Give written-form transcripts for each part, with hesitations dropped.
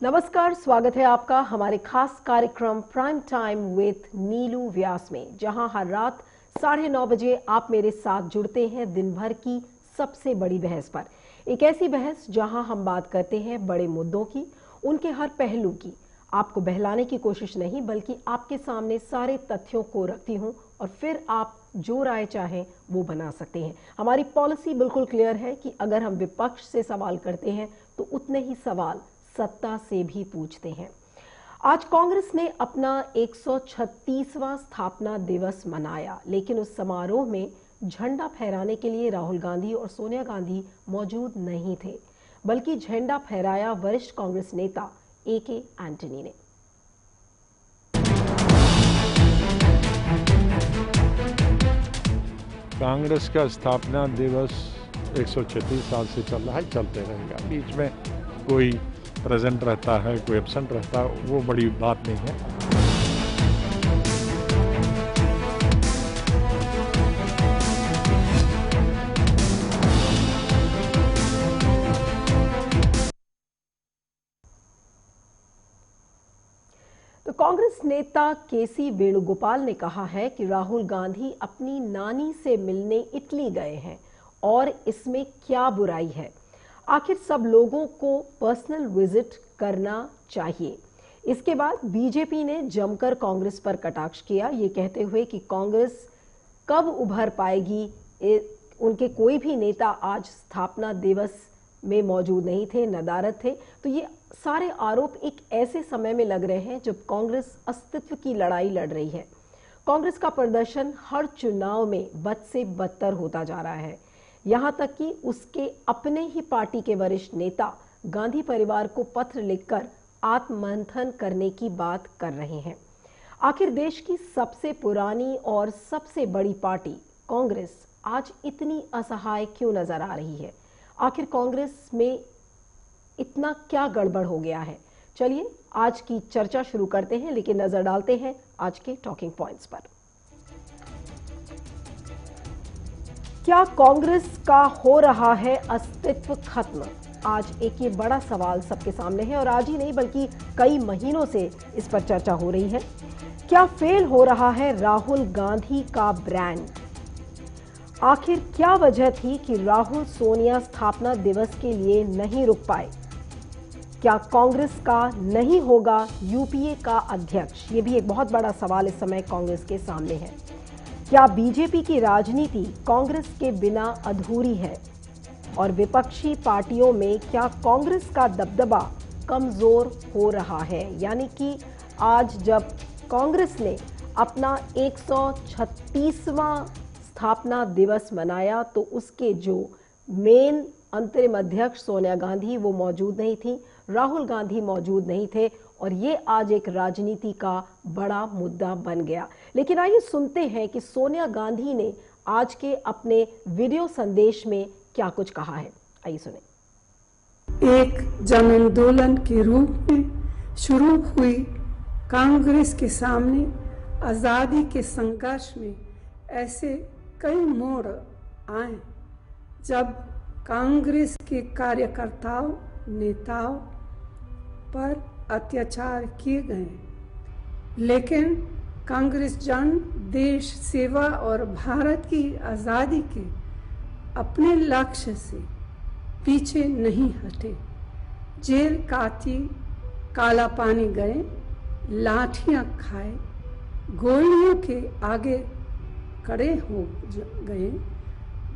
नमस्कार, स्वागत है आपका हमारे खास कार्यक्रम प्राइम टाइम विद नीलू व्यास में, जहां हर रात 9:30 बजे आप मेरे साथ जुड़ते हैं दिन भर की सबसे बड़ी बहस पर। एक ऐसी बहस जहां हम बात करते हैं बड़े मुद्दों की, उनके हर पहलू की। आपको बहलाने की कोशिश नहीं, बल्कि आपके सामने सारे तथ्यों को रखती हूं और फिर आप जो राय चाहें वो बना सकते हैं। हमारी पॉलिसी बिल्कुल क्लियर है कि अगर हम विपक्ष से सवाल करते हैं तो उतने ही सवाल सत्ता से भी पूछते हैं। आज कांग्रेस ने अपना 136वां स्थापना दिवस मनाया, लेकिन उस समारोह में झंडा फहराने के लिए राहुल गांधी और सोनिया गांधी मौजूद नहीं थे, बल्कि झंडा फहराया वरिष्ठ कांग्रेस नेता ए.के. एंटनी ने। कांग्रेस का स्थापना दिवस 136 साल से चल रहा है, चलते रहेगा। बीच में कोई प्रेजेंट रहता है, कोई एब्सेंट रहता है, वो बड़ी बात नहीं है। तो कांग्रेस नेता के.सी. वेणुगोपाल ने कहा है कि राहुल गांधी अपनी नानी से मिलने इटली गए हैं और इसमें क्या बुराई है। आखिर सब लोगों को पर्सनल विजिट करना चाहिए। इसके बाद बीजेपी ने जमकर कांग्रेस पर कटाक्ष किया, ये कहते हुए कि कांग्रेस कब उभर पाएगी। उनके कोई भी नेता आज स्थापना दिवस में मौजूद नहीं थे, नदारद थे। तो ये सारे आरोप एक ऐसे समय में लग रहे हैं जब कांग्रेस अस्तित्व की लड़ाई लड़ रही है। कांग्रेस का प्रदर्शन हर चुनाव में बद से बदतर होता जा रहा है, यहां तक कि उसके अपने ही पार्टी के वरिष्ठ नेता गांधी परिवार को पत्र लिखकर आत्ममंथन करने की बात कर रहे हैं। आखिर देश की सबसे पुरानी और सबसे बड़ी पार्टी कांग्रेस आज इतनी असहाय क्यों नजर आ रही है? आखिर कांग्रेस में इतना क्या गड़बड़ हो गया है? चलिए आज की चर्चा शुरू करते हैं, लेकिन नजर डालते हैं आज के टॉकिंग पॉइंट्स पर। क्या कांग्रेस का हो रहा है अस्तित्व खत्म? आज एक ये बड़ा सवाल सबके सामने है और आज ही नहीं बल्कि कई महीनों से इस पर चर्चा हो रही है। क्या फेल हो रहा है राहुल गांधी का ब्रांड? आखिर क्या वजह थी कि राहुल सोनिया स्थापना दिवस के लिए नहीं रुक पाए? क्या कांग्रेस का नहीं होगा यूपीए का अध्यक्ष? ये भी एक बहुत बड़ा सवाल इस समय कांग्रेस के सामने है। क्या बीजेपी की राजनीति कांग्रेस के बिना अधूरी है? और विपक्षी पार्टियों में क्या कांग्रेस का दबदबा कमजोर हो रहा है? यानी कि आज जब कांग्रेस ने अपना 136वां स्थापना दिवस मनाया तो उसके जो मेन अंतरिम अध्यक्ष सोनिया गांधी वो मौजूद नहीं थी, राहुल गांधी मौजूद नहीं थे और ये आज एक राजनीति का बड़ा मुद्दा बन गया। लेकिन आइए सुनते हैं कि सोनिया गांधी ने आज के अपने वीडियो संदेश में क्या कुछ कहा है। आइए सुने। एक जन आंदोलन के रूप में शुरू हुई कांग्रेस के सामने आजादी के संघर्ष में ऐसे कई मोड़ आए जब कांग्रेस के कार्यकर्ताओं नेताओं पर अत्याचार किए गए, लेकिन कांग्रेस जन देश सेवा और भारत की आज़ादी के अपने लक्ष्य से पीछे नहीं हटे। जेल काटी, काला पानी गए, लाठियां खाए, गोलियों के आगे खड़े हो गए,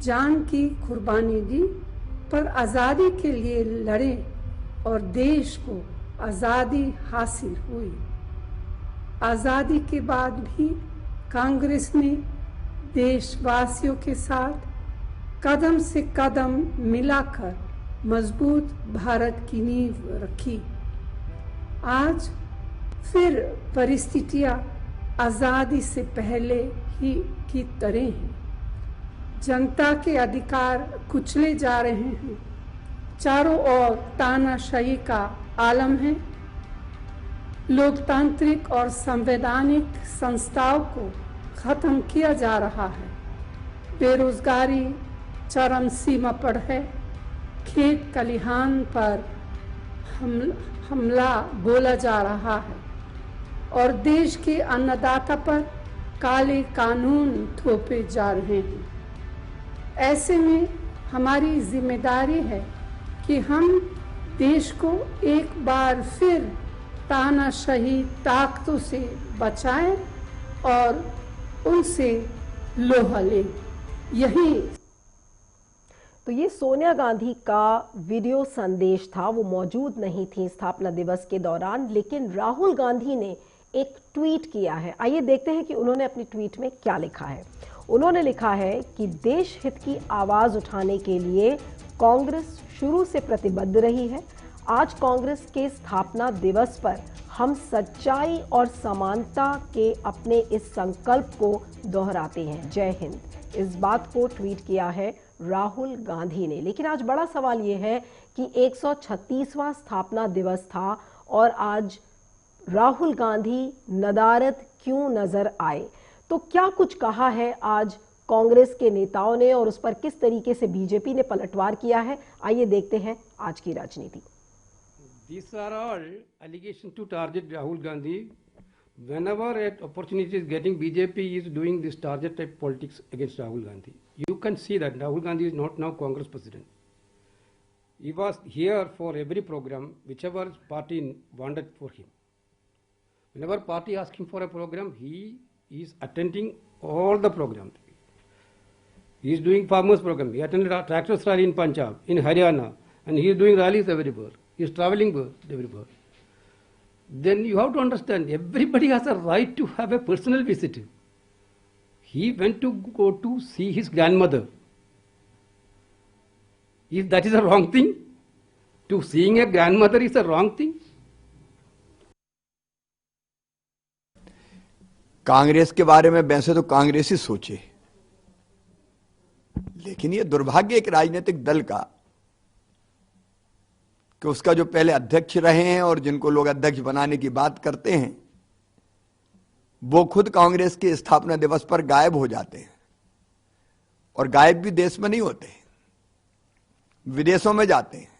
जान की कुर्बानी दी, पर आज़ादी के लिए लड़े और देश को आज़ादी हासिल हुई। आज़ादी के बाद भी कांग्रेस ने देशवासियों के साथ कदम से कदम मिलाकर मजबूत भारत की नींव रखी। आज फिर परिस्थितियां आज़ादी से पहले ही की तरह हैं। जनता के अधिकार कुचले जा रहे हैं। चारों ओर तानाशाही का आलम है। लोकतांत्रिक और संवैधानिक संस्थाओं को खत्म किया जा रहा है। बेरोजगारी चरम सीमा पर है। खेत खलिहान पर हमला बोला जा रहा है और देश के अन्नदाता पर काले कानून थोपे जा रहे हैं। ऐसे में हमारी जिम्मेदारी है कि हम देश को एक बार फिर तानाशाही ताकतों से बचाएं और उनसे लोहा लें। यही तो ये सोनिया गांधी का वीडियो संदेश था। वो मौजूद नहीं थी स्थापना दिवस के दौरान, लेकिन राहुल गांधी ने एक ट्वीट किया है। आइए देखते हैं कि उन्होंने अपनी ट्वीट में क्या लिखा है। उन्होंने लिखा है कि देश हित की आवाज उठाने के लिए कांग्रेस शुरू से प्रतिबद्ध रही है। आज कांग्रेस के स्थापना दिवस पर हम सच्चाई और समानता के अपने इस संकल्प को दोहराते हैं। जय हिंद। इस बात को ट्वीट किया है राहुल गांधी ने। लेकिन आज बड़ा सवाल यह है कि 136वां स्थापना दिवस था और आज राहुल गांधी नदारद क्यों नजर आए। तो क्या कुछ कहा है आज कांग्रेस के नेताओं ने और उस पर किस तरीके से बीजेपी ने पलटवार किया है, आइए देखते हैं आज की राजनीति। These are all allegations to target Rahul Gandhi. Whenever an opportunity is getting, BJP is doing this target type politics against Rahul Gandhi. You can see that Rahul Gandhi is not now Congress president. He was here for every program, whichever party wanted for him. Whenever party asked him for a program, he is attending all the programs. He is doing farmers program. He attended a tractors rally in Punjab, in Haryana, and he is doing rallies everywhere. He is traveling everywhere. Then you have to understand, everybody has a right to have a personal visit. He went to go to see his grandmother. If that is a wrong thing, to seeing a grandmother is a wrong thing. Congress के बारे में वैसे तो कांग्रेस ही सोचे, लेकिन ये दुर्भाग्य एक राजनीतिक दल का कि उसका जो पहले अध्यक्ष रहे हैं और जिनको लोग अध्यक्ष बनाने की बात करते हैं, वो खुद कांग्रेस के स्थापना दिवस पर गायब हो जाते हैं। और गायब भी देश में नहीं होते, विदेशों में जाते हैं।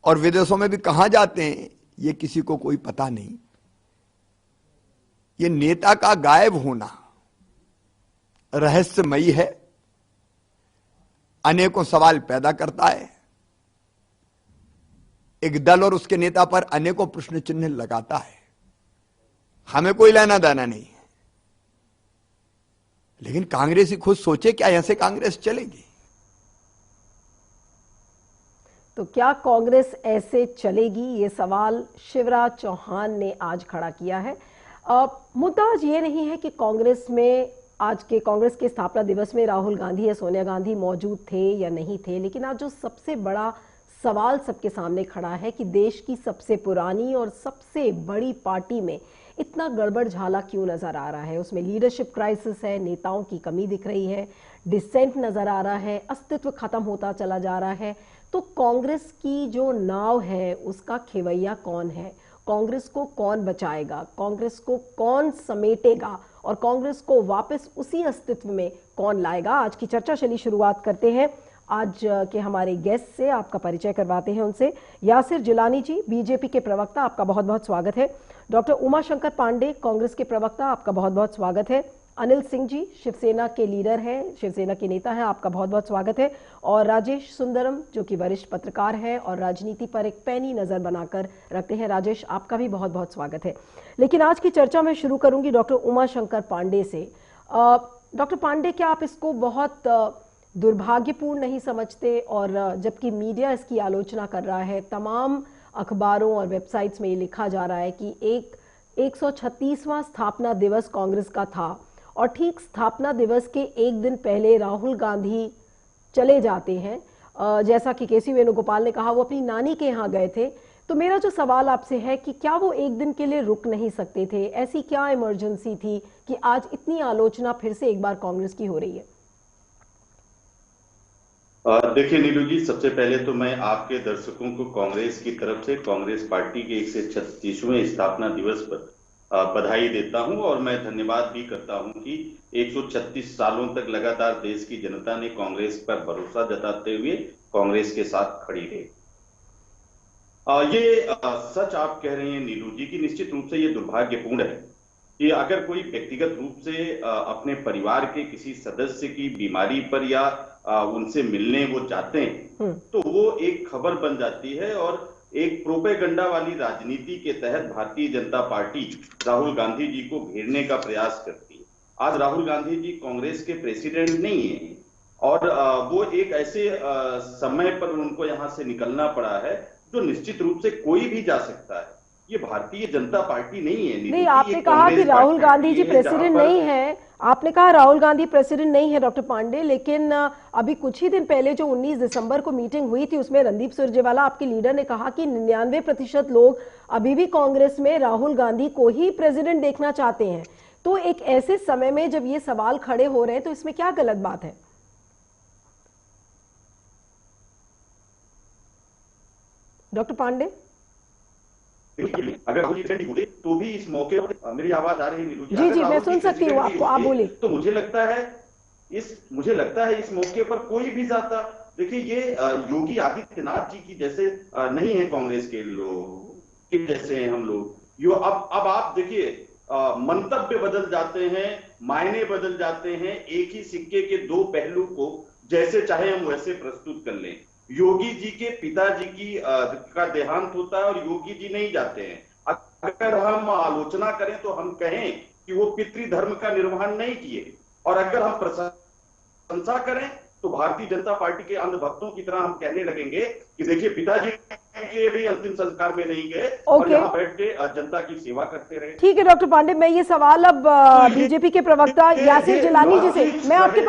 और विदेशों में भी कहां जाते हैं ये किसी को कोई पता नहीं। ये नेता का गायब होना रहस्यमयी है, अनेकों सवाल पैदा करता है। एक दल और उसके नेता पर अनेकों प्रश्न चिन्ह लगाता है। हमें कोई लेना देना नहीं है, लेकिन कांग्रेस ही खुद सोचे क्या ऐसे कांग्रेस चलेगी? तो क्या कांग्रेस ऐसे चलेगी, ये सवाल शिवराज चौहान ने आज खड़ा किया है। मुद्दा आज ये नहीं है कि कांग्रेस में आज के कांग्रेस के स्थापना दिवस में राहुल गांधी या सोनिया गांधी मौजूद थे या नहीं थे, लेकिन आज जो सबसे बड़ा सवाल सबके सामने खड़ा है कि देश की सबसे पुरानी और सबसे बड़ी पार्टी में इतना गड़बड़ झाला क्यों नजर आ रहा है। उसमें लीडरशिप क्राइसिस है, नेताओं की कमी दिख रही है, डिसेंट नजर आ रहा है, अस्तित्व खत्म होता चला जा रहा है। तो कांग्रेस की जो नाव है उसका खेवैया कौन है, कांग्रेस को कौन बचाएगा, कांग्रेस को कौन समेटेगा और कांग्रेस को वापस उसी अस्तित्व में कौन लाएगा। आज की चर्चा चली शुरुआत करते हैं आज के हमारे गेस्ट से, आपका परिचय करवाते हैं उनसे। यासिर जिलानी जी, बीजेपी के प्रवक्ता, आपका बहुत बहुत स्वागत है। डॉक्टर उमाशंकर पांडे, कांग्रेस के प्रवक्ता, आपका बहुत बहुत स्वागत है। अनिल सिंह जी, शिवसेना के लीडर हैं, शिवसेना के नेता हैं, आपका बहुत बहुत स्वागत है। और राजेश सुंदरम, जो कि वरिष्ठ पत्रकार हैं और राजनीति पर एक पैनी नजर बनाकर रखते हैं। राजेश, आपका भी बहुत बहुत स्वागत है। लेकिन आज की चर्चा में शुरू करूंगी डॉक्टर उमाशंकर पांडे से। डॉक्टर पांडे, क्या आप इसको बहुत दुर्भाग्यपूर्ण नहीं समझते? और जबकि मीडिया इसकी आलोचना कर रहा है, तमाम अखबारों और वेबसाइट्स में ये लिखा जा रहा है कि 136वां स्थापना दिवस कांग्रेस का था और ठीक स्थापना दिवस के एक दिन पहले राहुल गांधी चले जाते हैं। जैसा कि केसी वेणुगोपाल ने कहा, वो अपनी नानी के यहाँ गए थे। तो मेरा जो सवाल आपसे है कि क्या वो एक दिन के लिए रुक नहीं सकते थे? ऐसी क्या इमरजेंसी थी कि आज इतनी आलोचना फिर से एक बार कांग्रेस की हो रही है? देखिए नीलू जी, सबसे पहले तो मैं आपके दर्शकों को कांग्रेस की तरफ से कांग्रेस पार्टी के 136वें स्थापना दिवस पर बधाई देता हूं और मैं धन्यवाद भी करता हूं कि 136 सालों तक लगातार देश की जनता ने कांग्रेस पर भरोसा जताते हुए कांग्रेस के साथ खड़ी रही। सच आप कह रहे हैं नीलू जी की निश्चित रूप से ये दुर्भाग्यपूर्ण है कि अगर कोई व्यक्तिगत रूप से अपने परिवार के किसी सदस्य की बीमारी पर या उनसे मिलने वो जाते हैं तो वो एक खबर बन जाती है और एक प्रोपेगंडा वाली राजनीति के तहत भारतीय जनता पार्टी राहुल गांधी जी को घेरने का प्रयास करती है। आज राहुल गांधी जी कांग्रेस के प्रेसिडेंट नहीं है और वो एक ऐसे समय पर उनको यहां से निकलना पड़ा है जो निश्चित रूप से कोई भी जा सकता है। ये भारतीय जनता पार्टी नहीं है। नहीं, आपने कहा कि राहुल गांधी जी प्रेसिडेंट नहीं है, आपने कहा राहुल गांधी प्रेसिडेंट नहीं है डॉक्टर पांडे, लेकिन अभी कुछ ही दिन पहले जो 19 दिसंबर को मीटिंग हुई थी उसमें रणदीप सुरजेवाला आपके लीडर ने कहा कि 99% लोग अभी भी कांग्रेस में राहुल गांधी को ही प्रेसिडेंट देखना चाहते हैं। तो एक ऐसे समय में जब ये सवाल खड़े हो रहे हैं तो इसमें क्या गलत बात है? डॉक्टर पांडे, अगर बोले तो भी इस मौके पर मेरी आवाज आ रही है? जी जी, मैं सुन सकती हूँ आपको, आप बोले। तो मुझे लगता है इस मौके पर कोई भी जाता। देखिए, ये योगी आदित्यनाथ जी की जैसे नहीं है कांग्रेस के लोग जैसे हैं हम लोग। यो अब आप देखिए, मंतव्य बदल जाते हैं, मायने बदल जाते हैं, एक ही सिक्के के दो पहलू को जैसे चाहे हम वैसे प्रस्तुत कर लें। योगी जी के पिताजी का देहांत होता है और योगी जी नहीं जाते हैं। अगर हम आलोचना करें तो हम कहें कि वो पितृधर्म का निर्वहन नहीं किए, और अगर हम प्रशंसा करें तो भारतीय जनता पार्टी के अंधभक्तों की तरह हम कहने लगेंगे कि देखिए पिताजी के भी अंतिम संस्कार में नहीं गए और यहाँ बैठ के जनता की सेवा करते रहे। ठीक है डॉक्टर पांडे, मैं ये सवाल अब बीजेपी के प्रवक्ता यासिर जिलानी जी से, मैं आपके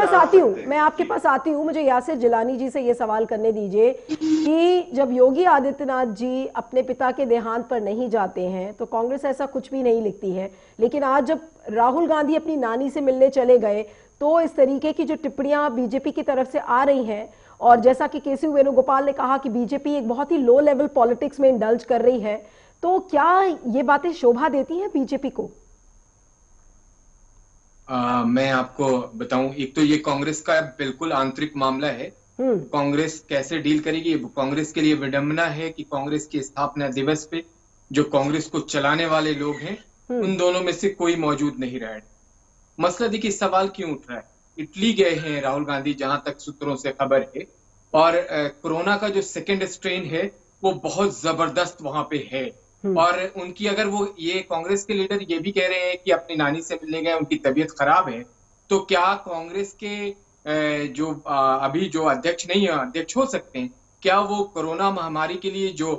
पास आती हूँ, मुझे यासिर जिलानी जी से ये सवाल करने दीजिए कि जब योगी आदित्यनाथ जी अपने पिता के देहांत पर नहीं जाते हैं तो कांग्रेस ऐसा कुछ भी नहीं लिखती है, लेकिन आज जब राहुल गांधी अपनी नानी से मिलने चले गए तो इस तरीके की जो टिप्पणियां बीजेपी की तरफ से आ रही हैं, और जैसा कि केसी वेणुगोपाल ने कहा कि बीजेपी एक बहुत ही लो लेवल पॉलिटिक्स में इंडल्ज कर रही है, तो क्या ये बातें शोभा देती हैं बीजेपी को? मैं आपको बताऊं, एक तो ये कांग्रेस का बिल्कुल आंतरिक मामला है। कांग्रेस कैसे डील करेगी, कांग्रेस के लिए विडंबना है कि कांग्रेस के स्थापना दिवस पे जो कांग्रेस को चलाने वाले लोग हैं उन दोनों में से कोई मौजूद नहीं रहा है। मसला देखिए सवाल क्यों उठ रहा है। इटली गए हैं राहुल गांधी, जहां तक सूत्रों से खबर है, और कोरोना का जो सेकेंड स्ट्रेन है वो बहुत जबरदस्त वहां पे है। और उनकी अगर वो ये कांग्रेस के लीडर ये भी कह रहे हैं कि अपनी नानी से मिलने गए, उनकी तबीयत खराब है, तो क्या कांग्रेस के जो अभी जो अध्यक्ष नहीं है, अध्यक्ष हो सकते हैं, क्या वो कोरोना महामारी के लिए जो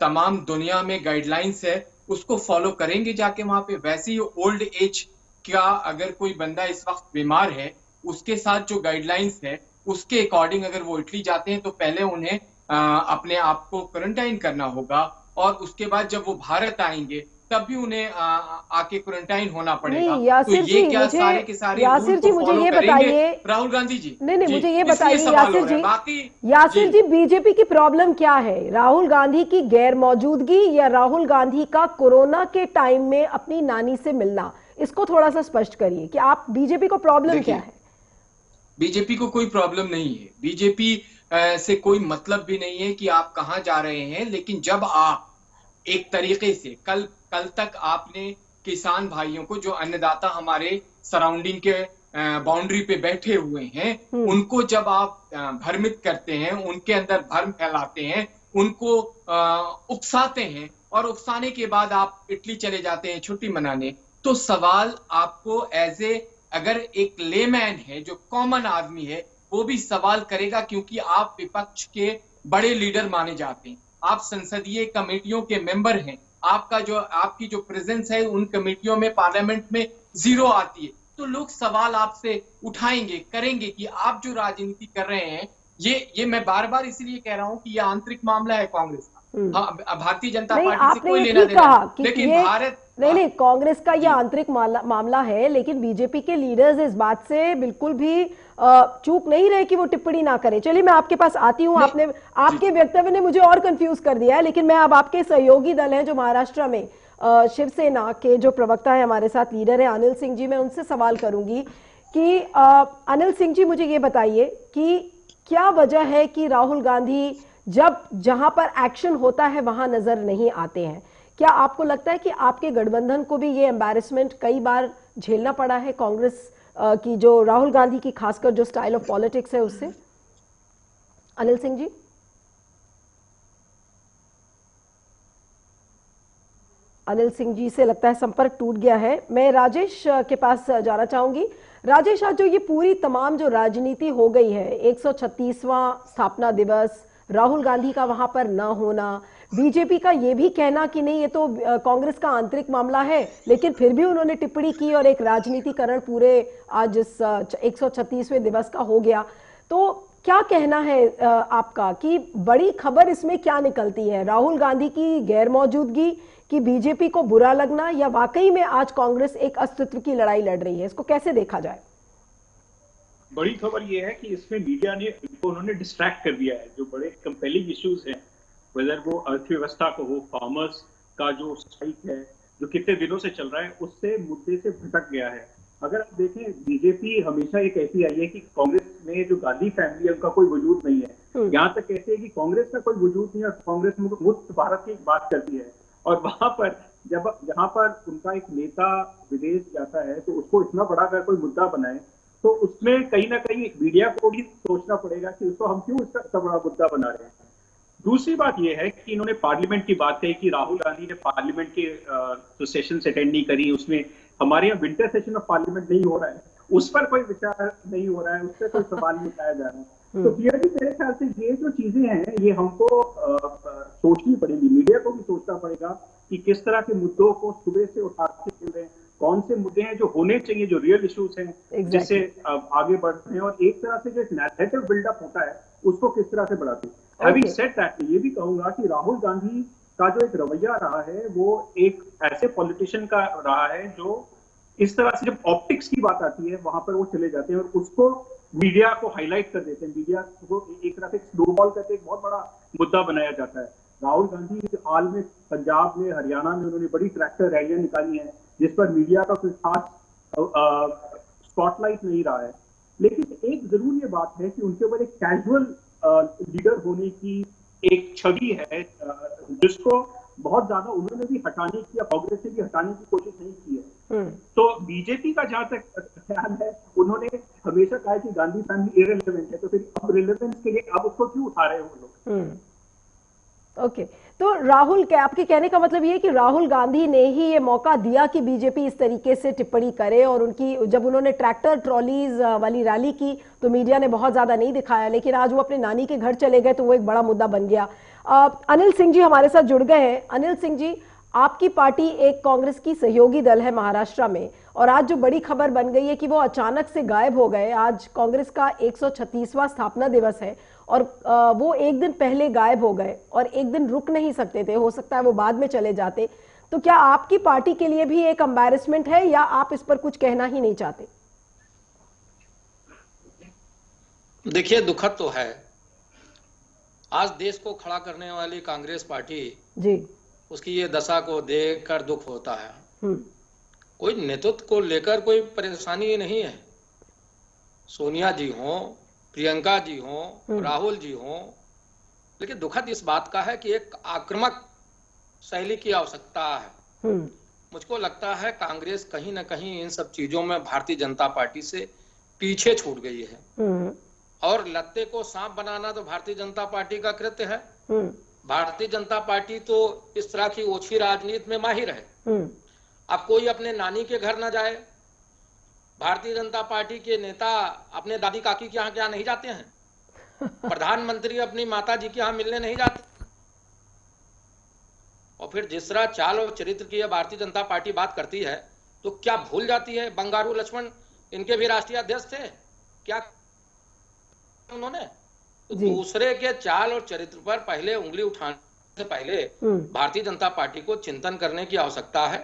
तमाम दुनिया में गाइडलाइंस है उसको फॉलो करेंगे जाके वहां पे? वैसे ही ओल्ड एज क्या अगर कोई बंदा इस वक्त बीमार है, उसके साथ जो गाइडलाइंस है उसके अकॉर्डिंग अगर वो इटली जाते हैं तो पहले उन्हें अपने आप को क्वारंटाइन करना होगा, और उसके बाद जब वो भारत आएंगे तब भी उन्हें आके क्वारंटाइन होना पड़ेगा। तो ये क्या सारे के सारे यासिर जी मुझे ये बताइए, राहुल गांधी जी? नहीं, मुझे ये बताइए यासिर जी, बीजेपी की प्रॉब्लम क्या है? राहुल गांधी की गैर मौजूदगी या राहुल गांधी का कोरोना के टाइम में अपनी नानी से मिलना? इसको थोड़ा सा स्पष्ट करिए कि आप बीजेपी को प्रॉब्लम क्या है? बीजेपी को कोई प्रॉब्लम नहीं है, बीजेपी से कोई मतलब भी नहीं है कि आप कहां जा रहे हैं, लेकिन जब आप एक तरीके से कल तक आपने किसान भाइयों को, जो अन्नदाता हमारे सराउंडिंग के बाउंड्री पे बैठे हुए हैं, उनको जब आप भ्रमित करते हैं, उनके अंदर भ्रम फैलाते हैं, उनको उकसाते हैं, और उकसाने के बाद आप इटली चले जाते हैं छुट्टी मनाने, तो सवाल आपको अगर एक लेमैन है, जो कॉमन आदमी है, वो भी सवाल करेगा, क्योंकि आप विपक्ष के बड़े लीडर माने जाते हैं, आप संसदीय कमेटियों के मेंबर हैं, आपकी जो प्रेजेंस है उन कमेटियों में, पार्लियामेंट में जीरो आती है, तो लोग सवाल आपसे उठाएंगे, करेंगे कि आप जो राजनीति कर रहे हैं, ये मैं बार बार इसलिए कह रहा हूं कि ये आंतरिक मामला है कांग्रेस का। भारतीय जनता पार्टी से कोई लेना देना, लेकिन भारत नहीं, कांग्रेस का ये आंतरिक मामला है, लेकिन बीजेपी के लीडर्स इस बात से बिल्कुल भी चूक नहीं रहे कि वो टिप्पणी ना करें। चलिए मैं आपके पास आती हूँ, आपके वक्तव्य ने मुझे और कंफ्यूज कर दिया है, लेकिन मैं अब आपके सहयोगी दल हैं जो महाराष्ट्र में शिवसेना के जो प्रवक्ता है हमारे साथ, लीडर है अनिल सिंह जी, मैं उनसे सवाल करूंगी कि अनिल सिंह जी मुझे ये बताइए कि क्या वजह है कि राहुल गांधी जब जहां पर एक्शन होता है वहां नजर नहीं आते हैं। क्या आपको लगता है कि आपके गठबंधन को भी ये एम्बैरेसमेंट कई बार झेलना पड़ा है कांग्रेस की, जो राहुल गांधी की खासकर जो स्टाइल ऑफ पॉलिटिक्स है उससे? अनिल सिंह जी। अनिल सिंह जी से लगता है संपर्क टूट गया है। मैं राजेश के पास जाना चाहूंगी। राजेश, आज जो ये पूरी तमाम जो राजनीति हो गई है, 136वां स्थापना दिवस, राहुल गांधी का वहां पर ना होना, बीजेपी का ये भी कहना कि नहीं ये तो कांग्रेस का आंतरिक मामला है, लेकिन फिर भी उन्होंने टिप्पणी की और एक राजनीतिकरण पूरे आज इस 136वें दिवस का हो गया। तो क्या कहना है आपका कि बड़ी खबर इसमें क्या निकलती है? राहुल गांधी की गैर मौजूदगी कि बीजेपी को बुरा लगना, या वाकई में आज कांग्रेस एक अस्तित्व की लड़ाई लड़ रही है? इसको कैसे देखा जाए? बड़ी खबर यह है कि इसमें मीडिया ने उन्होंने डिस्ट्रैक्ट कर दिया है। जो बड़े कंपेलिंग इश्यूज हैं, वेदर वो अर्थव्यवस्था को हो, फार्मर्स का जो स्ट्राइक है जो कितने दिनों से चल रहा है, उससे मुद्दे से भटक गया है। अगर आप देखें, बीजेपी हमेशा ये कहती आई है कि कांग्रेस में जो गांधी फैमिली है उनका कोई वजूद नहीं है। यहाँ तक कहते हैं कि कांग्रेस का कोई वजूद नहीं है और कांग्रेस मुक्त भारत की बात करती है। और वहां पर जहां पर उनका एक नेता विदेश जाता है तो उसको इतना बड़ा अगर कोई मुद्दा बनाए तो उसमें कहीं ना कहीं मीडिया को भी सोचना पड़ेगा कि उसको हम क्यों इतना बड़ा मुद्दा बना रहे हैं। दूसरी बात यह है कि इन्होंने पार्लियामेंट की बात कही कि राहुल गांधी ने पार्लियामेंट के जो सेशन अटेंड नहीं करी, उसमें हमारे यहाँ विंटर सेशन ऑफ पार्लियामेंट नहीं हो रहा है, उस पर कोई विचार नहीं हो रहा है, उस पर कोई सवाल नहीं उठाया जा रहा है। तो क्लियरली मेरे ख्याल से ये जो चीजें हैं ये हमको सोचनी पड़ेगी, मीडिया को भी सोचना पड़ेगा कि किस तरह के मुद्दों को सुबह से उठाते चल रहे हैं, कौन से मुद्दे हैं जो होने चाहिए, जो रियल इश्यूज हैं, जिससे आगे बढ़ते हैं, और एक तरह से जो नैरेटिव बिल्डअप होता है उसको किस तरह से बढ़ाते हैं। हैविंग सेड दैट, ये भी कहूंगा कि राहुल गांधी का जो एक रवैया रहा है वो एक ऐसे पॉलिटिशियन का रहा है जो इस तरह से जब ऑप्टिक्स की बात आती है वहां पर वो चले जाते हैं और उसको मीडिया को हाईलाइट कर देते हैं, मीडिया को एक तरह से स्नोबॉल करके एक बहुत बड़ा मुद्दा बनाया जाता है। राहुल गांधी हाल में पंजाब में, हरियाणा में उन्होंने बड़ी ट्रैक्टर रैलियां निकाली हैं जिस पर मीडिया का कोई खास स्पॉटलाइट नहीं रहा है। लेकिन एक जरूर ये बात है कि उनके ऊपर एक कैजुअल लीडर होने की एक छवि है जिसको बहुत ज्यादा उन्होंने भी हटाने की या कांग्रेस से भी हटाने की कोशिश नहीं की है। तो बीजेपी का जहां तक ख्याल है, उन्होंने हमेशा कहा कि गांधी फैमिली इररिलेवेंट है, तो फिर अब रिलेवेंस के लिए अब उसको क्यों उठा रहे हो लोग? ओके, तो राहुल के आपके कहने का मतलब ये है कि राहुल गांधी ने ही ये मौका दिया कि बीजेपी इस तरीके से टिप्पणी करे, और उनकी जब उन्होंने ट्रैक्टर ट्रॉलीज वाली रैली की तो मीडिया ने बहुत ज्यादा नहीं दिखाया, लेकिन आज वो अपने नानी के घर चले गए तो वो एक बड़ा मुद्दा बन गया। अनिल सिंह जी हमारे साथ जुड़ गए हैं। अनिल सिंह जी, आपकी पार्टी एक कांग्रेस की सहयोगी दल है महाराष्ट्र में, और आज जो बड़ी खबर बन गई है कि वो अचानक से गायब हो गए। आज कांग्रेस का 136वां स्थापना दिवस है और वो एक दिन पहले गायब हो गए और एक दिन रुक नहीं सकते थे, हो सकता है वो बाद में चले जाते। तो क्या आपकी पार्टी के लिए भी एक एम्बैरेसमेंट है या आप इस पर कुछ कहना ही नहीं चाहते? देखिए, दुखद तो है। आज देश को खड़ा करने वाली कांग्रेस पार्टी जी, उसकी ये दशा को देखकर दुख होता है। कोई नेतृत्व को लेकर कोई परेशानी नहीं है। सोनिया जी हो, प्रियंका जी हो, राहुल जी हो, लेकिन दुखद इस बात का है कि एक आक्रामक शैली की आवश्यकता है। मुझको लगता है कांग्रेस कहीं ना कहीं इन सब चीजों में भारतीय जनता पार्टी से पीछे छूट गई है, और लत्ते को सांप बनाना तो भारतीय जनता पार्टी का कृत्य है। भारतीय जनता पार्टी तो इस तरह की ओछी राजनीति में माहिर है। अब कोई अपने नानी के घर ना जाए, भारतीय जनता पार्टी के नेता अपने दादी काकी के यहाँ क्या नहीं जाते हैं, प्रधानमंत्री अपनी माता जी के यहाँ मिलने नहीं जाते, और फिर जिस तरह चाल और चरित्र की भारतीय जनता पार्टी बात करती है तो क्या भूल जाती है बंगारू लक्ष्मण इनके भी राष्ट्रीय अध्यक्ष थे क्या उन्होंने? तो दूसरे के चाल और चरित्र पर पहले उंगली उठाने से पहले भारतीय जनता पार्टी को चिंतन करने की आवश्यकता है।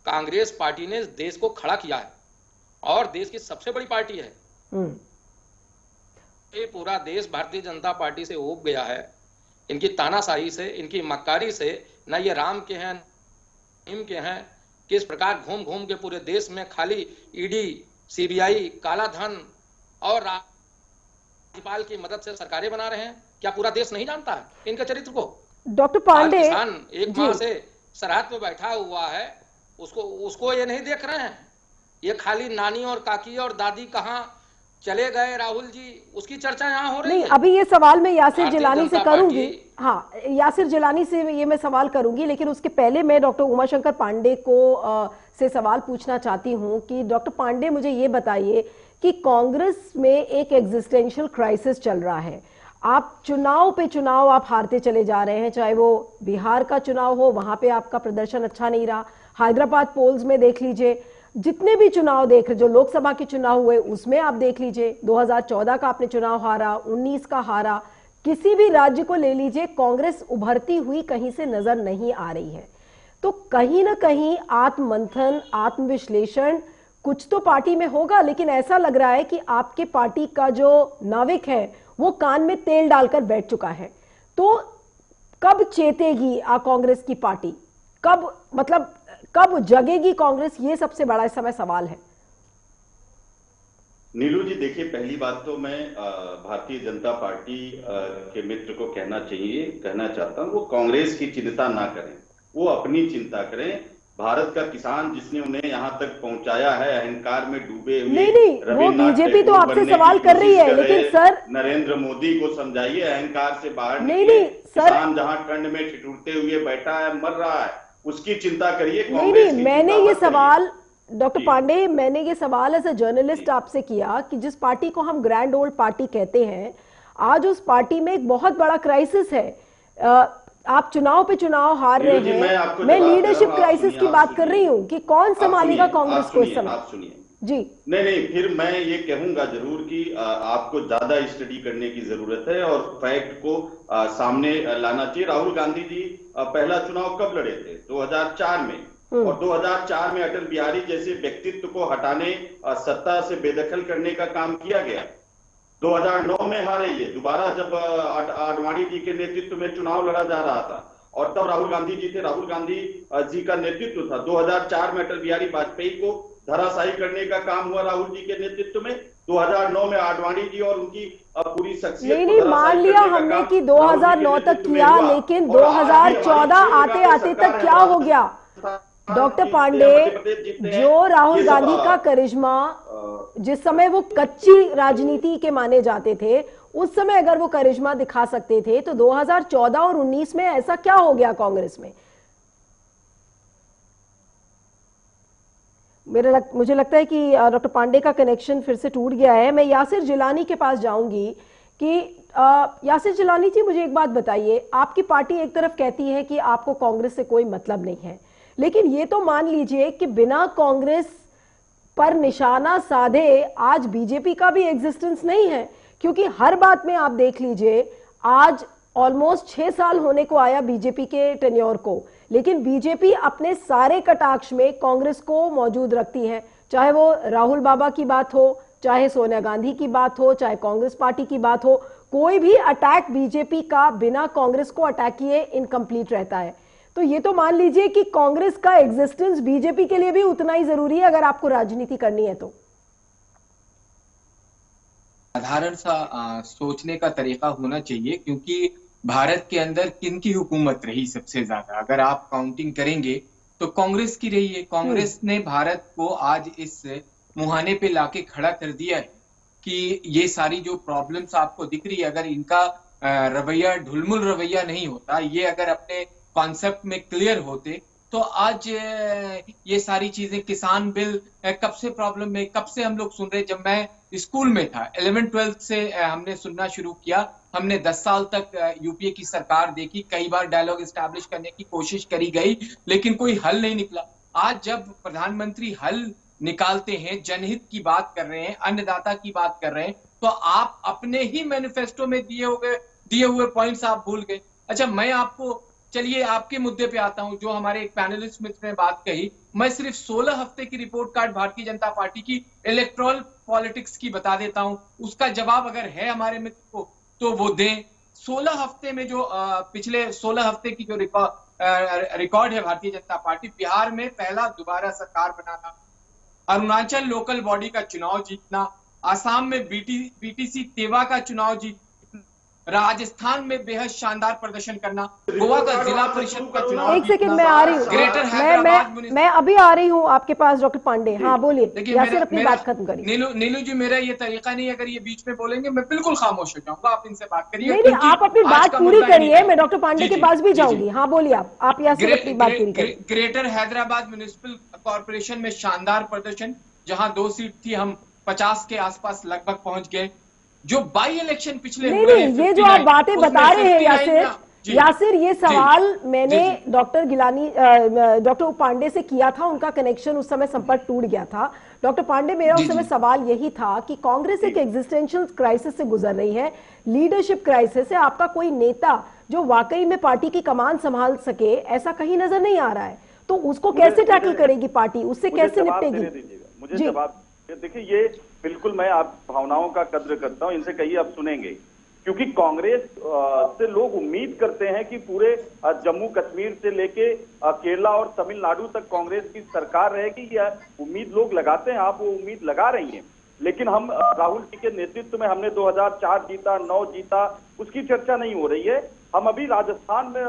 कांग्रेस पार्टी ने देश को खड़ा किया है और देश की सबसे बड़ी पार्टी है। ये पूरा देश भारतीय जनता पार्टी से ऊब गया है, इनकी तानाशाही से, इनकी मक्कारी से। न ये राम के हैं, नीम के हैं, किस प्रकार घूम घूम के पूरे देश में खाली ईडी, सीबीआई, काला धन और राज्यपाल की मदद से सरकारें बना रहे हैं। क्या पूरा देश नहीं जानता है इनके चरित्र को? डॉक्टर पांडे, किसान एक माह से सरहद पे बैठा हुआ है, उसको ये नहीं देख रहे हैं। ये खाली नानी और काकी और दादी कहाँ चले गए राहुल जी, उसकी चर्चा यहाँ हो रही है। अभी ये सवाल मैं यासिर जिलानी से करूंगी। हाँ, यासिर जिलानी से ये मैं सवाल करूंगी, लेकिन उसके पहले मैं डॉक्टर उमाशंकर पांडे को से सवाल पूछना चाहती हूं कि डॉक्टर पांडे मुझे ये बताइए कि कांग्रेस में एक एग्जिस्टेंशियल क्राइसिस चल रहा है। आप चुनाव पे चुनाव आप हारते चले जा रहे हैं, चाहे वो बिहार का चुनाव हो, वहां पे आपका प्रदर्शन अच्छा नहीं रहा, हैदराबाद पोल्स में देख लीजिए, जितने भी चुनाव देख रहे, जो लोकसभा के चुनाव हुए उसमें आप देख लीजिए, 2014 का आपने चुनाव हारा, 19 का हारा, किसी भी राज्य को ले लीजिए, कांग्रेस उभरती हुई कहीं से नजर नहीं आ रही है। तो कहीं ना कहीं आत्ममंथन, आत्मविश्लेषण कुछ तो पार्टी में होगा, लेकिन ऐसा लग रहा है कि आपके पार्टी का जो नाविक है वो कान में तेल डालकर बैठ चुका है। तो कब चेतेगी कांग्रेस की पार्टी, कब मतलब कब जगेगी कांग्रेस, ये सबसे बड़ा इस समय सवाल है। नीलू जी, देखिए, पहली बात तो मैं भारतीय जनता पार्टी के मित्र को कहना चाहता हूं, वो कांग्रेस की चिंता ना करें, वो अपनी चिंता करें। भारत का किसान जिसने उन्हें यहां तक पहुंचाया है, अहंकार में डूबे हुए, नहीं, वो बीजेपी तो आपसे सवाल कर रही है, लेकिन सर नरेंद्र मोदी को समझाइए, अहंकार से बाहर नहीं, किसान जहां ठंड में ठिठुरते हुए बैठा है, मर रहा है, उसकी चिंता करिए। नहीं, मैंने ये सवाल डॉक्टर पांडे, मैंने ये सवाल एज अ जर्नलिस्ट आपसे किया कि जिस पार्टी को हम ग्रैंड ओल्ड पार्टी कहते हैं, आज उस पार्टी में एक बहुत बड़ा क्राइसिस है। आप चुनाव पे चुनाव हार रहे हैं, मैं लीडरशिप क्राइसिस की बात कर रही हूँ कि कौन संभालेगा कांग्रेस को इस समय। आप सुनिए जी। नहीं, फिर मैं ये कहूंगा जरूर कि आपको ज्यादा स्टडी करने की जरूरत है और फैक्ट को सामने लाना चाहिए। राहुल गांधी जी पहला चुनाव कब लड़े थे? 2004 में, और 2004 में अटल बिहारी जैसे व्यक्तित्व को हटाने, सत्ता से बेदखल करने का काम किया गया। 2009 में हारे ये दोबारा, जब आडवाणी जी के नेतृत्व में चुनाव लड़ा जा रहा था, और तब राहुल गांधी जी थे, राहुल गांधी जी का नेतृत्व था। 2004 में अटल बिहारी वाजपेयी को धराशायी करने का काम हुआ राहुल जी के नेतृत्व में। 2009 में आडवाणी जी और उनकी पूरी शख्सियत नहीं, मान लिया हमने कि 2009 तक किया, लेकिन 2014 आते आते तक क्या हो गया डॉक्टर पांडे? जो राहुल गांधी का करिश्मा, जिस समय वो कच्ची राजनीति के माने जाते थे, उस समय अगर वो करिश्मा दिखा सकते थे, तो 2014 और 19 में ऐसा क्या हो गया कांग्रेस में? मुझे लगता है कि डॉक्टर पांडे का कनेक्शन फिर से टूट गया है। मैं यासिर जिलानी के पास जाऊंगी कि यासिर जिलानी जी, मुझे एक बात बताइए, आपकी पार्टी एक तरफ कहती है कि आपको कांग्रेस से कोई मतलब नहीं है, लेकिन ये तो मान लीजिए कि बिना कांग्रेस पर निशाना साधे आज बीजेपी का भी एग्जिस्टेंस नहीं है, क्योंकि हर बात में आप देख लीजिए, आज ऑलमोस्ट 6 साल होने को आया बीजेपी के टेन्योर को, लेकिन बीजेपी अपने सारे कटाक्ष में कांग्रेस को मौजूद रखती है, चाहे वो राहुल बाबा की बात हो, चाहे सोनिया गांधी की बात हो, चाहे कांग्रेस पार्टी की बात हो, कोई भी अटैक बीजेपी का बिना कांग्रेस को अटैक किए इनकम्प्लीट रहता है। तो ये तो मान लीजिए कि कांग्रेस का एग्जिस्टेंस बीजेपी के लिए भी उतना ही जरूरी है अगर आपको राजनीति करनी है तो। साधारण सा सोचने का तरीका होना चाहिए, क्योंकि भारत के अंदर किनकी हुकूमत रही सबसे ज्यादा? अगर आप काउंटिंग करेंगे तो कांग्रेस की रही है। कांग्रेस ने भारत को आज इस मुहाने पे लाके खड़ा कर दिया है कि ये सारी जो प्रॉब्लम्स आपको दिख रही है, अगर इनका रवैया ढुलमुल रवैया नहीं होता, ये अगर अपने कॉन्सेप्ट में क्लियर होते, तो आज ये सारी चीजें, किसान बिल कब से प्रॉब्लम में, कब से हम लोग सुन रहे। जब मैं स्कूल में था 11-12 से हमने सुनना शुरू किया, हमने 10 साल तक यूपीए की सरकार देखी, कई बार डायलॉग एस्टैब्लिश करने की कोशिश करी गई, लेकिन कोई हल नहीं निकला। आज जब प्रधानमंत्री हल निकालते हैं, जनहित की बात कर रहे हैं, अन्नदाता की बात कर रहे हैं, तो आप अपने ही मैनिफेस्टो में दिए हुए पॉइंट्स आप भूल गए। अच्छा, मैं आपको, चलिए आपके मुद्दे पे आता हूं, जो हमारे एक पैनलिस्ट मित्र ने बात कही, मैं सिर्फ 16 हफ्ते की report card Bharatiya Janata party की इलेक्टोरल पॉलिटिक्स की बता देता हूं, उसका जवाब अगर है हमारे मित्र को तो वो दें। 16 हफ्ते में जो पिछले 16 हफ्ते की जो रिकॉर्ड है भारतीय जनता पार्टी, बिहार में पहला दोबारा सरकार बनाना, अरुणाचल लोकल बॉडी का चुनाव जीतना, आसाम में बीटीसी तेवा का चुनाव जीतना, राजस्थान में बेहद शानदार प्रदर्शन करना, गोवा का जिला परिषद का चुनाव, एक सेकंड मैं आ रही हूँ, ग्रेटर हैदराबाद मैं अभी आ रही हूँ आपके पास डॉक्टर पांडे। हाँ बोलिए, यासिर अपनी बात खत्म करिए। नीलू जी, मेरा ये तरीका नहीं है, अगर ये बीच में बोलेंगे मैं बिल्कुल खामोश हो जाऊंगा, आप इनसे बात करिए। नहीं, आप अपनी बात पूरी करिए, मैं डॉक्टर पांडे के पास भी जाऊंगी। हाँ बोलिए आप यासिर अपनी बात पूरी करिए। ग्रेटर हैदराबाद म्युनिसिपल कॉर्पोरेशन में शानदार प्रदर्शन, जहां 2 सीट थी हम 50 के आसपास लगभग पहुंच गए। जो बाई इलेक्शन पिछले नहीं, ये जो आप बातें बता रहे हैं यासिर, ये सवाल मैंने डॉक्टर पांडे से किया था, उनका कनेक्शन उस समय संपर्क टूट गया था। डॉक्टर पांडे, मेरा उस समय सवाल यही था कि कांग्रेस एक एग्जिस्टेंशियल क्राइसिस से गुजर रही है, लीडरशिप क्राइसिस है। आपका कोई नेता जो वाकई में पार्टी की कमान संभाल सके ऐसा कहीं नजर नहीं आ रहा है, तो उसको कैसे टैकल करेगी पार्टी, उससे कैसे निपटेगी? मुझे जवाब देखिए, ये बिल्कुल मैं आप भावनाओं का कद्र करता हूं, इनसे कहिए आप सुनेंगे, क्योंकि कांग्रेस से लोग उम्मीद करते हैं कि पूरे जम्मू कश्मीर से लेके केरला और तमिलनाडु तक कांग्रेस की सरकार रहेगी। यह उम्मीद लोग लगाते हैं, आप वो उम्मीद लगा रही हैं, लेकिन हम राहुल जी के नेतृत्व में हमने 2004 जीता, 9 जीता, उसकी चर्चा नहीं हो रही है। हम अभी राजस्थान में,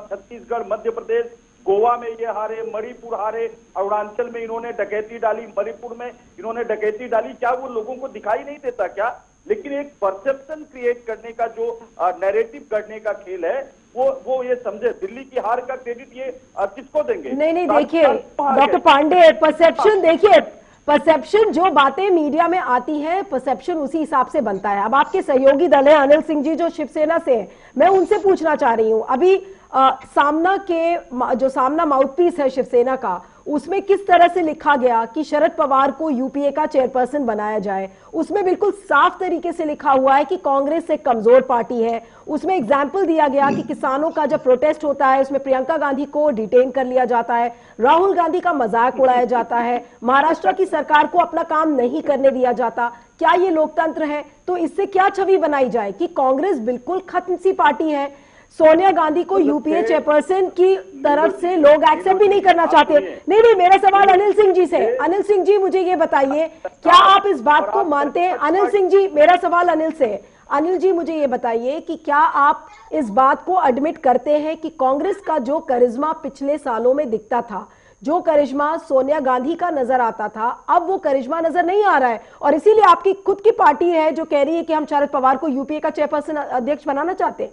छत्तीसगढ़, मध्य प्रदेश, गोवा में ये हारे, मणिपुर हारे, अरुणाचल में इन्होंने डकैती डाली, मणिपुर में इन्होंने डकैती डाली। क्या वो लोगों को दिखाई नहीं देता क्या? लेकिन एक परसेप्शन क्रिएट करने का जो नैरेटिव करने का खेल है, वो ये समझे। दिल्ली की हार का क्रेडिट ये किसको देंगे? नहीं, देखिए डॉक्टर पांडे, परसेप्शन देखिए, परसेप्शन जो बातें मीडिया में आती हैं, परसेप्शन उसी हिसाब से बनता है। अब आपके सहयोगी दल है अनिल सिंह जी जो शिवसेना से है, मैं उनसे पूछना चाह रही हूं, अभी सामना माउथपीस है शिवसेना का, उसमें किस तरह से लिखा गया कि शरद पवार को यूपीए का चेयरपर्सन बनाया जाए। उसमें बिल्कुल साफ तरीके से लिखा हुआ है कि कांग्रेस एक कमजोर पार्टी है। उसमें एग्जाम्पल दिया गया कि किसानों का जब प्रोटेस्ट होता है उसमें प्रियंका गांधी को डिटेन कर लिया जाता है, राहुल गांधी का मजाक उड़ाया जाता है, महाराष्ट्र की सरकार को अपना काम नहीं करने दिया जाता। क्या ये लोकतंत्र है? तो इससे क्या छवि बनाई जाए कि कांग्रेस बिल्कुल खत्म सी पार्टी है। सोनिया गांधी को यूपीए चेयरपर्सन की तरफ से लोग एक्सेप्ट भी नहीं करना चाहते। नहीं, मेरा सवाल अनिल सिंह जी से। अनिल सिंह जी, मुझे ये बताइए, क्या आप इस बात को मानते हैं? अनिल सिंह जी, मेरा सवाल अनिल से। अनिल जी, मुझे ये बताइए कि क्या आप इस बात को एडमिट करते हैं कि कांग्रेस का जो करिश्मा पिछले सालों में दिखता था, जो करिश्मा सोनिया गांधी का नजर आता था, अब वो करिश्मा नजर नहीं आ रहा है, और इसीलिए आपकी खुद की पार्टी है जो कह रही है कि हम शरद पवार को यूपीए का चेयरपर्सन अध्यक्ष बनाना चाहते हैं?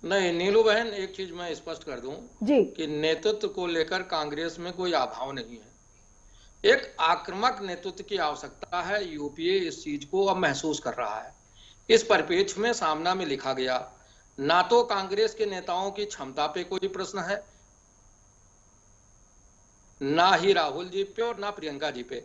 नहीं नीलू बहन, एक चीज मैं स्पष्ट कर दूं जी कि नेतृत्व को लेकर कांग्रेस में कोई अभाव नहीं है। एक आक्रामक नेतृत्व की आवश्यकता है। यूपीए इस चीज को अब महसूस कर रहा है। इस परिप्रेक्ष्य में सामना में लिखा गया, ना तो कांग्रेस के नेताओं की क्षमता पे कोई प्रश्न है, ना ही राहुल जी पे और ना प्रियंका जी पे।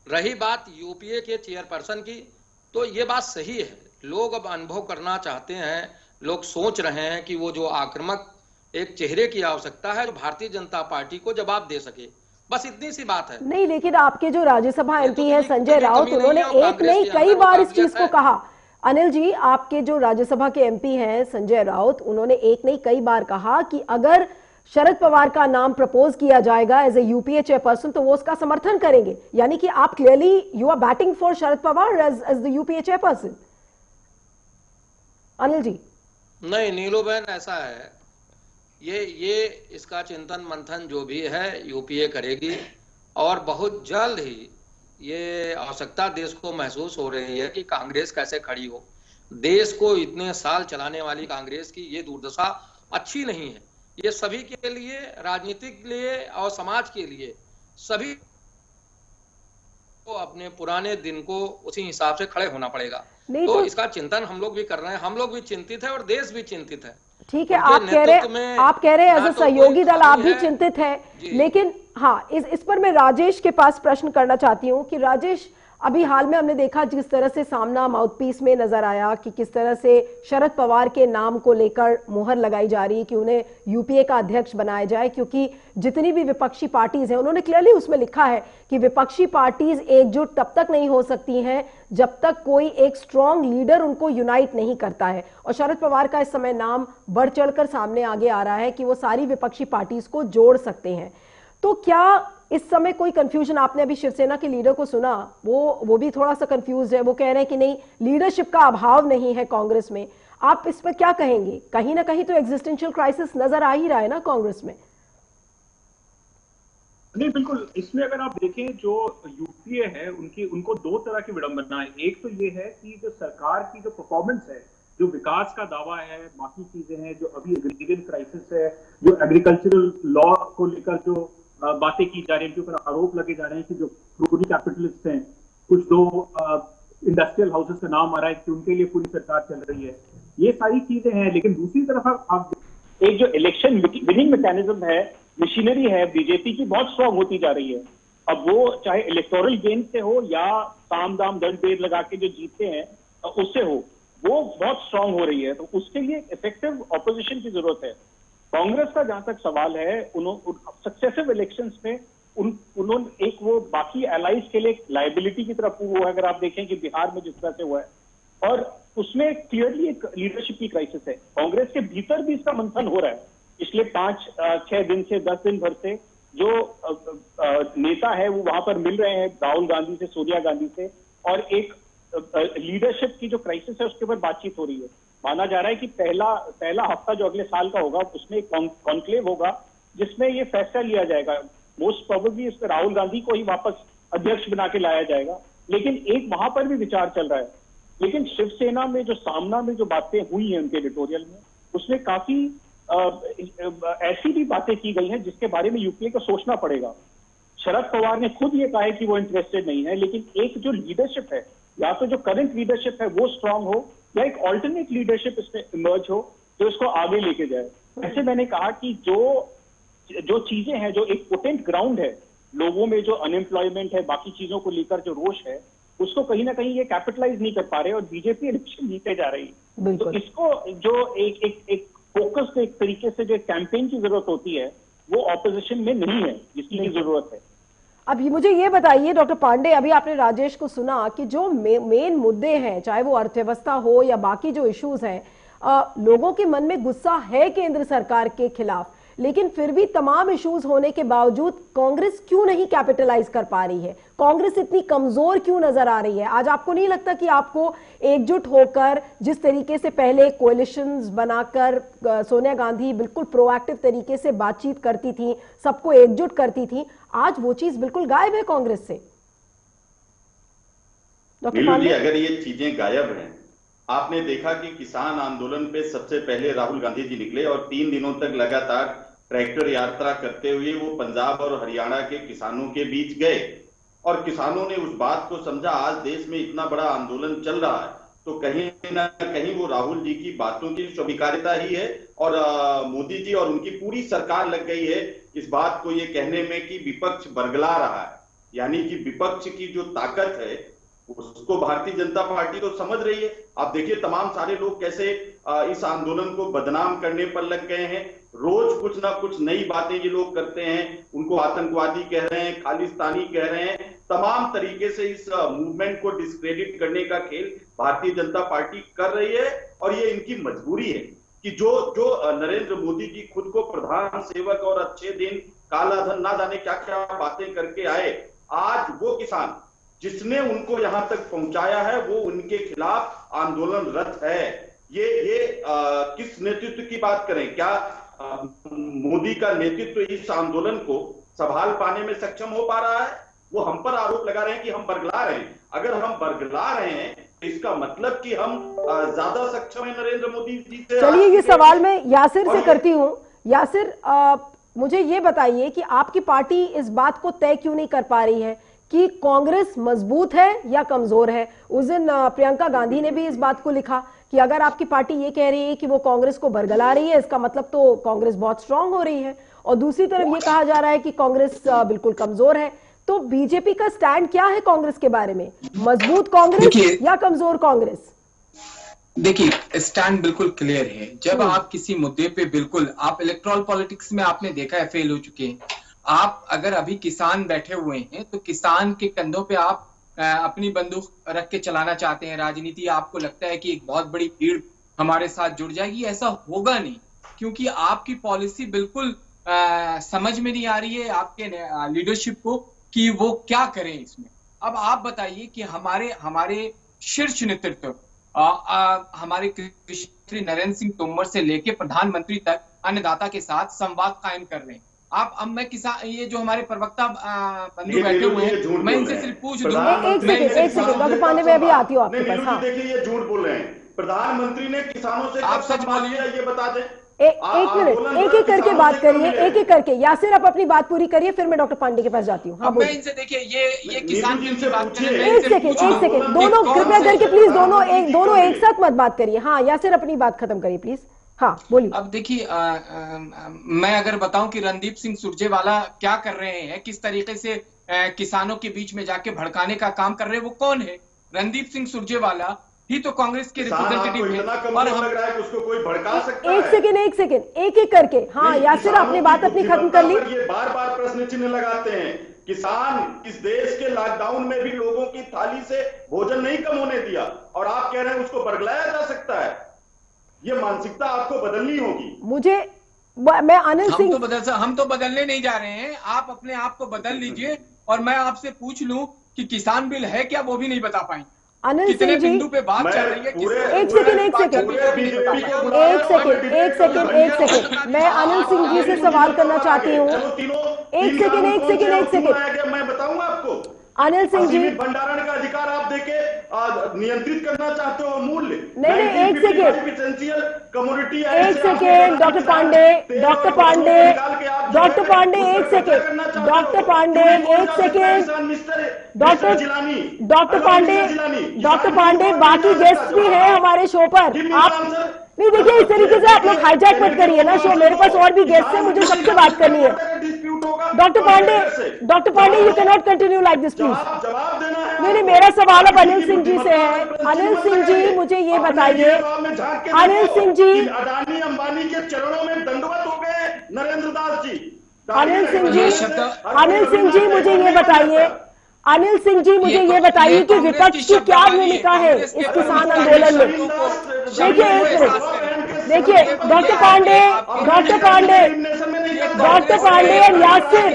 रही बात यूपीए के चेयरपर्सन की, तो ये बात सही है, लोग अब अनुभव करना चाहते हैं, लोग सोच रहे हैं कि वो जो आक्रामक एक चेहरे की आवश्यकता है जो भारतीय जनता पार्टी को जवाब दे सके, बस इतनी सी बात है। नहीं, लेकिन आपके जो राज्यसभा एमपी है संजय राउत, उन्होंने एक नहीं कई बार इस चीज को कहा। अनिल जी, आपके जो राज्यसभा के एमपी हैं संजय राउत, उन्होंने एक नहीं कई बार कहा कि अगर शरद पवार का नाम प्रपोज किया जाएगा एज ए यूपीए चेयरपर्सन तो वो उसका समर्थन करेंगे। यानी कि आप clearly you are batting for Sharad Pawar as the UPA chairperson. Anil ji. नहीं नीलू बहन, ऐसा है, ये इसका चिंतन मंथन जो भी है यूपीए करेगी, और बहुत जल्द ही ये आवश्यकता देश को महसूस हो रही है कि कांग्रेस कैसे खड़ी हो। देश को इतने साल चलाने वाली कांग्रेस की ये दुर्दशा अच्छी नहीं है। ये सभी के लिए, राजनीतिक के लिए और समाज के लिए, सभी को अपने पुराने दिन को उसी हिसाब से खड़े होना पड़ेगा। तो इसका चिंतन हम लोग भी कर रहे हैं, हम लोग भी चिंतित है और देश भी चिंतित है। ठीक है, आप कह रहे हैं एज ए सहयोगी दल आप भी चिंतित है, लेकिन हाँ, इस पर मैं राजेश के पास प्रश्न करना चाहती हूँ कि राजेश, अभी हाल में हमने देखा जिस तरह से सामना माउथपीस में नजर आया कि किस तरह से शरद पवार के नाम को लेकर मुहर लगाई जा रही है कि उन्हें यूपीए का अध्यक्ष बनाया जाए, क्योंकि जितनी भी विपक्षी पार्टीज हैं उन्होंने क्लियरली उसमें लिखा है कि विपक्षी पार्टीज एकजुट तब तक नहीं हो सकती हैं जब तक कोई एक स्ट्रॉन्ग लीडर उनको यूनाइट नहीं करता है। और शरद पवार का इस समय नाम बढ़ चढ़कर सामने आगे आ रहा है कि वो सारी विपक्षी पार्टीज को जोड़ सकते हैं। तो क्या इस समय कोई कंफ्यूजन, आपने अभी शिवसेना के लीडर को सुना, वो भी थोड़ा सा कंफ्यूज है, वो कह रहे हैं कि नहीं, लीडरशिप का अभाव नहीं है कांग्रेस में। आप इस पर क्या कहेंगे? कहीं ना कहीं तो एग्जिस्टेंशियल क्राइसिस नजर आ ही रहा है ना कांग्रेस में। नहीं, बिल्कुल। इसमें अगर आप देखें, जो यूपीए है उनको दो तरह की विडंबना है। एक तो ये है कि जो सरकार की जो परफॉर्मेंस है, जो विकास का दावा है, बाकी चीजें हैं, जो अभी एग्रीगेशन क्राइसिस है, जो एग्रीकल्चरल लॉ को लेकर जो बातें की जा रही हैं, उनके ऊपर आरोप लगे जा रहे हैं कि जो क्रोनी कैपिटलिस्ट हैं, कुछ दो इंडस्ट्रियल हाउसेस का नाम आ रहा है कि उनके लिए पूरी सरकार चल रही है, ये सारी चीजें हैं। लेकिन दूसरी तरफ आप एक जो इलेक्शन विनिंग मैकेनिज्म है, मशीनरी है बीजेपी की, बहुत स्ट्रांग होती जा रही है। अब वो चाहे इलेक्टोरल गेन से हो या साम दाम दंड भेद लगा के जो जीतते हैं उससे हो, वो बहुत स्ट्रांग हो रही है। तो उसके लिए इफेक्टिव ऑपोजिशन की जरूरत है। कांग्रेस का जहां तक सवाल है, सक्सेसिव इलेक्शंस में उन्होंने एक वो बाकी एलाइज के लिए लाइबिलिटी की तरफ वो है। अगर आप देखें कि बिहार में जिस तरह से हुआ है, और उसमें क्लियरली एक लीडरशिप की क्राइसिस है। कांग्रेस के भीतर भी इसका मंथन हो रहा है। पिछले 5-6 दिन से 10 दिन भर से जो नेता है वो वहां पर मिल रहे हैं, राहुल गांधी से, सोनिया गांधी से, और एक लीडरशिप की जो क्राइसिस है उसके ऊपर बातचीत हो रही है। माना जा रहा है कि पहला हफ्ता जो अगले साल का होगा उसमें एक कॉन्क्लेव होगा जिसमें ये फैसला लिया जाएगा। मोस्ट प्रोबेबली इसमें राहुल गांधी को ही वापस अध्यक्ष बना के लाया जाएगा। लेकिन एक वहां पर भी विचार चल रहा है। लेकिन शिवसेना में जो सामना में जो बातें हुई हैं उनके एडिटोरियल में, उसमें काफी ऐसी भी बातें की गई हैं जिसके बारे में यूपीए को सोचना पड़ेगा। शरद पवार ने खुद ये कहा है कि वो इंटरेस्टेड नहीं है, लेकिन एक जो लीडरशिप है, या तो जो करंट लीडरशिप है वो स्ट्रांग हो, या एक ऑल्टरनेट लीडरशिप इसमें इमर्ज हो जो इसको आगे लेके जाए। ऐसे मैंने कहा कि जो चीजें हैं, जो एक पोटेंट ग्राउंड है, लोगों में जो अनएम्प्लॉयमेंट है, बाकी चीजों को लेकर जो रोष है, उसको कहीं ना कहीं ये कैपिटलाइज नहीं कर पा रहे और बीजेपी इलेक्शन जीते जा रही है। तो इसको जो एक फोकस एक तरीके से जो कैंपेन की जरूरत होती है वो ऑपोजिशन में नहीं है, जिसकी जरूरत है। अब मुझे ये बताइए डॉक्टर पांडे, अभी आपने राजेश को सुना कि जो मेन मुद्दे हैं, चाहे वो अर्थव्यवस्था हो या बाकी जो इश्यूज हैं, लोगों के मन में गुस्सा है केंद्र सरकार के खिलाफ, लेकिन फिर भी तमाम इश्यूज होने के बावजूद कांग्रेस क्यों नहीं कैपिटलाइज कर पा रही है? कांग्रेस इतनी कमजोर क्यों नजर आ रही है? आज आपको नहीं लगता कि आपको एकजुट होकर, जिस तरीके से पहले कोalitions बनाकर सोनिया गांधी बिल्कुल प्रोएक्टिव तरीके से बातचीत करती थी, सबको एकजुट करती थी, आज वो चीज बिल्कुल गायब है कांग्रेस से? डॉक्टर पांडे, अगर ये चीजें गायब हैं, आपने देखा कि किसान आंदोलन पे सबसे पहले राहुल गांधी जी निकले और 3 दिनों तक लगातार ट्रैक्टर यात्रा करते हुए वो पंजाब और हरियाणा के किसानों के बीच गए और किसानों ने उस बात को समझा। आज देश में इतना बड़ा आंदोलन चल रहा है तो कहीं ना कहीं वो राहुल जी की बातों की स्वीकार्यता ही है और मोदी जी और उनकी पूरी सरकार लग गई है इस बात को ये कहने में कि विपक्ष बरगला रहा है। यानी कि विपक्ष की जो ताकत है उसको भारतीय जनता पार्टी तो समझ रही है। आप देखिए तमाम सारे लोग कैसे इस आंदोलन को बदनाम करने पर लग गए हैं। रोज कुछ ना कुछ नई बातें ये लोग करते हैं, उनको आतंकवादी कह रहे हैं, खालिस्तानी कह रहे हैं, तमाम तरीके से इस मूवमेंट को डिस्क्रेडिट करने का खेल भारतीय जनता पार्टी कर रही है। और ये इनकी मजबूरी है कि जो नरेंद्र मोदी जी खुद को प्रधान सेवक और अच्छे दिन काला धन ना जाने क्या क्या बातें करके आए, आज वो किसान जिसने उनको यहां तक पहुंचाया है वो उनके खिलाफ आंदोलनरत है। ये किस नेतृत्व की बात करें? क्या मोदी का नेतृत्व इस आंदोलन को संभाल पाने में सक्षम हो पा रहा है? वो हम पर आरोप लगा रहे हैं कि हम बरगला रहे हैं। अगर हम बरगला रहे हैं तो इसका मतलब कि हम ज्यादा सक्षम है नरेंद्र मोदी जी से। चलिए ये सवाल मैं यासिर से करती हूँ। यासिर, मुझे ये बताइए कि आपकी पार्टी इस बात को तय क्यों नहीं कर पा रही है कि कांग्रेस मजबूत है या कमजोर है? उस दिन प्रियंका गांधी ने भी इस बात को लिखा कि अगर आपकी पार्टी ये कह रही है कि वो कांग्रेस को बरगला रही है, इसका मतलब तो कांग्रेस बहुत स्ट्रांग हो रही है, और दूसरी तरफ ये कहा जा रहा है कि कांग्रेस बिल्कुल कमजोर है। तो बीजेपी का स्टैंड क्या है कांग्रेस के बारे में? मजबूत कांग्रेस या कमजोर कांग्रेस? देखिए, स्टैंड बिल्कुल क्लियर है। जब आप किसी मुद्दे पे बिल्कुल, आप इलेक्ट्रल पॉलिटिक्स में आपने देखा है फेल हो चुके हैं। आप अगर अभी किसान बैठे हुए हैं तो किसान के कंधों पे आप अपनी बंदूक रख के चलाना चाहते हैं राजनीति। आपको लगता है कि एक बहुत बड़ी भीड़ हमारे साथ जुड़ जाएगी, ऐसा होगा नहीं, क्योंकि आपकी पॉलिसी बिल्कुल समझ में नहीं आ रही है आपके लीडरशिप को कि वो क्या करें इसमें। अब आप बताइए कि हमारे शीर्ष नेतृत्व हमारे कृषि मंत्री नरेंद्र सिंह तोमर से लेके प्रधानमंत्री तक अन्नदाता के साथ संवाद कायम कर रहे हैं। अब मैं किसान, ये जो हमारे प्रवक्ता बंधु बैठे हुए हैं, मैं इनसे सिर्फ पूछ दूं। एक सेकंड डॉक्टर पांडे, मैं अभी आती हूँ आपके पास। हाँ, देखिए ये झूठ बोल रहे हैं। प्रधानमंत्री ने किसानों से आप सच बोलिए, ये बता दें। एक मिनट, एक करके बात करिए, एक करके। यासिर, आप अपनी बात पूरी करिए, फिर मैं डॉक्टर पांडे के पास जाती हूँ। हाँ, मैं इनसे देखिए ये किसान बिल की बात कर रहे हैं। एक सेकंड दोनों कृपया करके प्लीज दोनों एक साथ मत बात करिए। हाँ यासिर, अपनी बात खत्म करिए प्लीज। हाँ बोलिए। अब देखिए, मैं अगर बताऊं कि रणदीप सिंह सुरजेवाला क्या कर रहे हैं, किस तरीके से किसानों के बीच में जाके भड़काने का काम कर रहे हैं, वो कौन है? रणदीप सिंह सुरजेवाला ही तो कांग्रेस के रिप्रेजेंटेटिव है। और हम लग रहा है कि उसको कोई भड़का सकता है। एक सेकंड एक करके। हाँ यासिर, आपने बात अपनी खत्म कर ली। ये बार बार प्रश्न चिन्ह लगाते हैं। किसान इस देश के लॉकडाउन में भी लोगों की थाली से भोजन नहीं कम होने दिया, और आप कह रहे हैं उसको बरगलाया जा सकता है। ये मानसिकता आपको बदलनी होगी। मैं अनिल सिंह, हम तो बदलने नहीं जा रहे हैं, आप अपने आप को बदल लीजिए। और मैं आपसे पूछ लूं कि किसान बिल है क्या, वो भी नहीं बता पाएंगे। अनिल सिंह जी, बिंदु पे बात चल रही है। एक सेकंड मैं अनिल सिंह जी से सवाल करना चाहती हूँ। एक सेकंड मैं बताऊंगा आपको। अनिल सिंह जी, भंडारण का अधिकार आप देके नियंत्रित करना चाहते हो मूल्य। नहीं, एक सेकंड डॉक्टर पांडे, एक सेकंड डॉक्टर पांडे, बाकी गेस्ट भी हैं हमारे शो पर। आप नहीं, देखिए इस तरीके से आप लोग हाईजैक मत करिए ना शो। मेरे पास और भी गेस्ट हैं, मुझे सबसे बात करनी है। Doctor Pandey, you can not continue like this please. नहीं, मेरा सवाल अब अनिल सिंह जी से है। अनिल सिंह जी, मुझे ये बताइए, अनिल सिंह जी, अडानी अंबानी के चरणों में दंडवत हो गए नरेंद्र दास जी। अनिल सिंह जी मुझे ये बताइए, अनिल सिंह जी मुझे ये बताइए कि विपक्ष की क्या भूमिका है इस किसान आंदोलन में। देखिए एक मिनट, देखिए डॉक्टर पांडे और यासिर,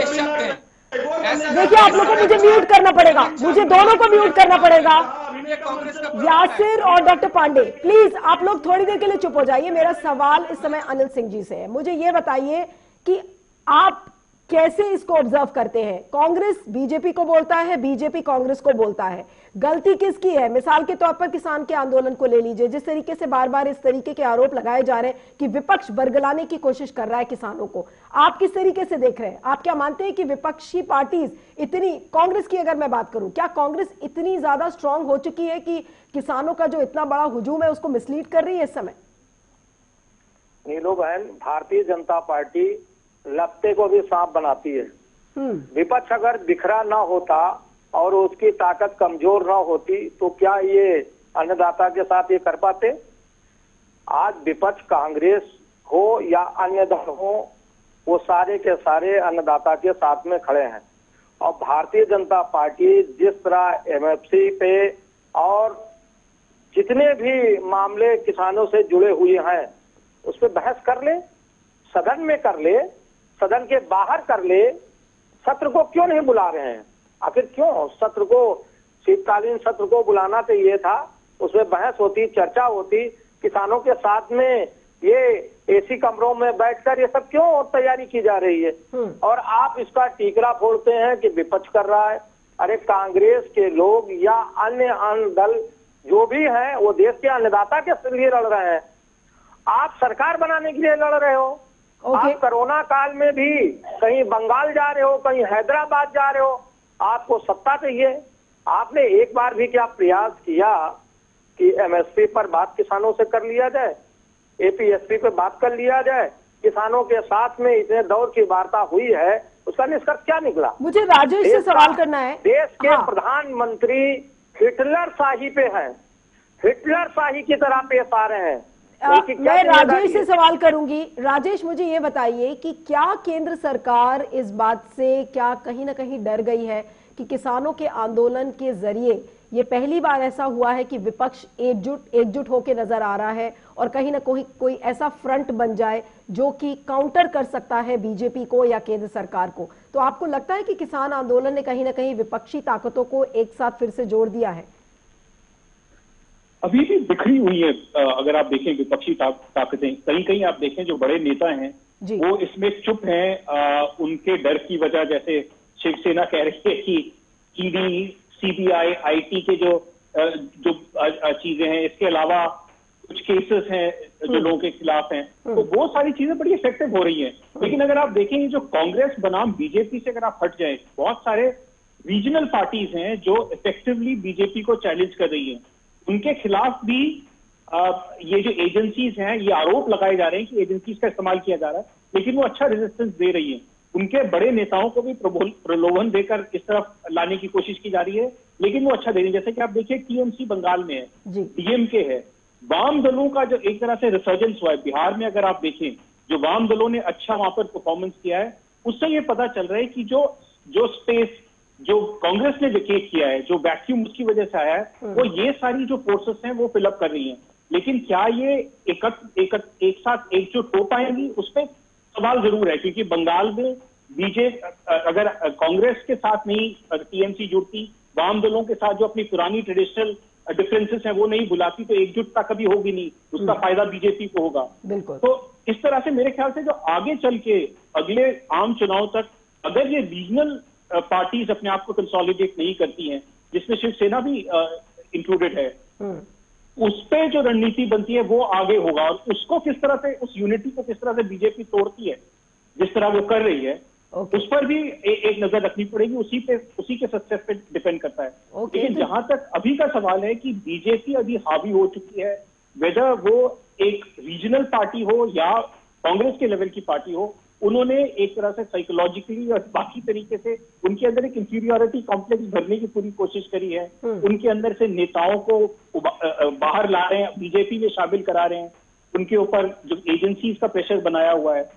देखिए आप लोगों को मुझे म्यूट करना पड़ेगा, मुझे दोनों को म्यूट करना पड़ेगा। यासिर और डॉक्टर पांडे, प्लीज आप लोग थोड़ी देर के लिए चुप हो जाइए। मेरा सवाल इस समय अनिल सिंह जी से है। मुझे ये बताइए कि आप कैसे इसको ऑब्जर्व करते हैं? कांग्रेस बीजेपी को बोलता है, बीजेपी कांग्रेस को बोलता है, गलती किसकी है? मिसाल के तौर पर किसान के आंदोलन को ले लीजिए, जिस तरीके से बार बार इस तरीके के आरोप लगाए जा रहे हैं कि विपक्ष बरगलाने की कोशिश कर रहा है किसानों को, आप किस तरीके से देख रहे हैं? आप क्या मानते हैं कि विपक्षी पार्टीज इतनी, कांग्रेस की अगर मैं बात करूं, क्या कांग्रेस इतनी ज्यादा स्ट्रांग हो चुकी है कि किसानों का जो इतना बड़ा हुजूम है उसको मिसलीड कर रही है इस समय? नीलू बहन, भारतीय जनता पार्टी लत्ते को भी सांप बनाती है। विपक्ष अगर बिखरा ना होता और उसकी ताकत कमजोर ना होती तो क्या ये अन्नदाता के साथ ये कर पाते? आज विपक्ष कांग्रेस हो या अन्य दल हो, वो सारे के सारे अन्नदाता के साथ में खड़े हैं। और भारतीय जनता पार्टी जिस तरह एमएफसी पे और जितने भी मामले किसानों से जुड़े हुए हैं उस पर बहस कर ले, सदन में कर ले, सदन के बाहर कर ले। सत्र को क्यों नहीं बुला रहे हैं? आखिर क्यों सत्र को, शीतकालीन सत्र को बुलाना चाहिए था, उसमें बहस होती, चर्चा होती, किसानों के साथ में ये एसी कमरों में बैठकर ये सब क्यों तैयारी की जा रही है? और आप इसका टीकरा फोड़ते हैं कि विपक्ष कर रहा है। अरे कांग्रेस के लोग या अन्य दल जो भी हैं वो देश के अन्नदाता के लिए लड़ रहे हैं। आप सरकार बनाने के लिए लड़ रहे हो। आप कोरोना काल में भी कहीं बंगाल जा रहे हो, कहीं हैदराबाद जा रहे हो, आपको सत्ता चाहिए। आपने एक बार भी क्या प्रयास किया कि एमएसपी पर बात किसानों से कर लिया जाए, एपीएसपी पे बात कर लिया जाए? किसानों के साथ में इतने दौर की वार्ता हुई है, उसका निष्कर्ष क्या निकला? मुझे राजेश से सवाल करना है। देश के प्रधानमंत्री हिटलर शाही पे है, हिटलर शाही की तरह पेश आ रहे हैं। मैं राजेश से सवाल करूंगी। राजेश, मुझे ये बताइए कि क्या केंद्र सरकार इस बात से क्या कहीं ना कहीं डर गई है कि किसानों के आंदोलन के जरिए ये पहली बार ऐसा हुआ है कि विपक्ष एकजुट होकर नजर आ रहा है और कहीं ना कोई ऐसा फ्रंट बन जाए जो कि काउंटर कर सकता है बीजेपी को या केंद्र सरकार को। तो आपको लगता है कि किसान आंदोलन ने कहीं ना कहीं विपक्षी ताकतों को एक साथ फिर से जोड़ दिया है? अभी भी बिखरी हुई है। अगर आप देखें विपक्षी ताकतें कहीं कहीं आप देखें जो बड़े नेता हैं वो इसमें चुप हैं, उनके डर की वजह। जैसे शिवसेना कह रही है कि ईडी, सीबीआई, आईटी के जो चीजें हैं, इसके अलावा कुछ केसेस हैं जो लोगों के खिलाफ हैं, तो वो सारी चीजें बड़ी इफेक्टिव हो रही हैं। लेकिन अगर आप देखें जो कांग्रेस बनाम बीजेपी से अगर आप हट जाए, बहुत सारे रीजनल पार्टीज हैं जो इफेक्टिवली बीजेपी को चैलेंज कर रही हैं। उनके खिलाफ भी ये जो एजेंसीज हैं, ये आरोप लगाए जा रहे हैं कि एजेंसीज का इस्तेमाल किया जा रहा है, लेकिन वो अच्छा रेजिस्टेंस दे रही है। उनके बड़े नेताओं को भी प्रलोभन देकर इस तरफ लाने की कोशिश की जा रही है, लेकिन वो अच्छा दे रही है। जैसे कि आप देखिए टीएमसी बंगाल में है, डीएमके है, वाम दलों का जो एक तरह से रिसर्जेंस हुआ है बिहार में। अगर आप देखें जो वाम दलों ने अच्छा वहां पर परफॉर्मेंस किया है, उससे ये पता चल रहा है कि जो स्पेस जो कांग्रेस ने वेकेट किया है, जो वैक्यूम उसकी वजह से आया है, वो ये सारी जो फोर्सेस हैं वो फिलअप कर रही हैं। लेकिन क्या ये एक साथ एकजुट हो पाएंगी, उस पर सवाल जरूर है। क्योंकि बंगाल में अगर कांग्रेस के साथ नहीं टीएमसी जुड़ती, वाम दलों के साथ जो अपनी पुरानी ट्रेडिशनल डिफरेंसेस हैं वो नहीं बुलाती, तो एकजुटता कभी होगी नहीं, उसका फायदा बीजेपी को होगा। तो इस तरह से मेरे ख्याल से जो आगे चल के अगले आम चुनाव तक अगर ये रीजनल पार्टीज अपने आप को कंसोलिडेट नहीं करती हैं, जिसमें शिवसेना भी इंक्लूडेड है, उस पे जो रणनीति बनती है वो आगे होगा। और उसको किस तरह से, उस यूनिटी को किस तरह से बीजेपी तोड़ती है, जिस तरह वो कर रही है, उस पर भी एक नजर रखनी पड़ेगी। उसी के सक्सेस पे डिपेंड करता है। लेकिन जहां तक अभी का सवाल है कि बीजेपी अभी हावी हो चुकी है, वेदर वो एक रीजनल पार्टी हो या कांग्रेस के लेवल की पार्टी हो, उन्होंने एक तरह से साइकोलॉजिकली और बाकी तरीके से उनके अंदर एक इंफीरियरिटी कॉम्प्लेक्स भरने की पूरी कोशिश करी है। उनके अंदर से नेताओं को बाहर ला रहे हैं, बीजेपी में शामिल करा रहे हैं, उनके ऊपर जो एजेंसीज का प्रेशर बनाया हुआ है।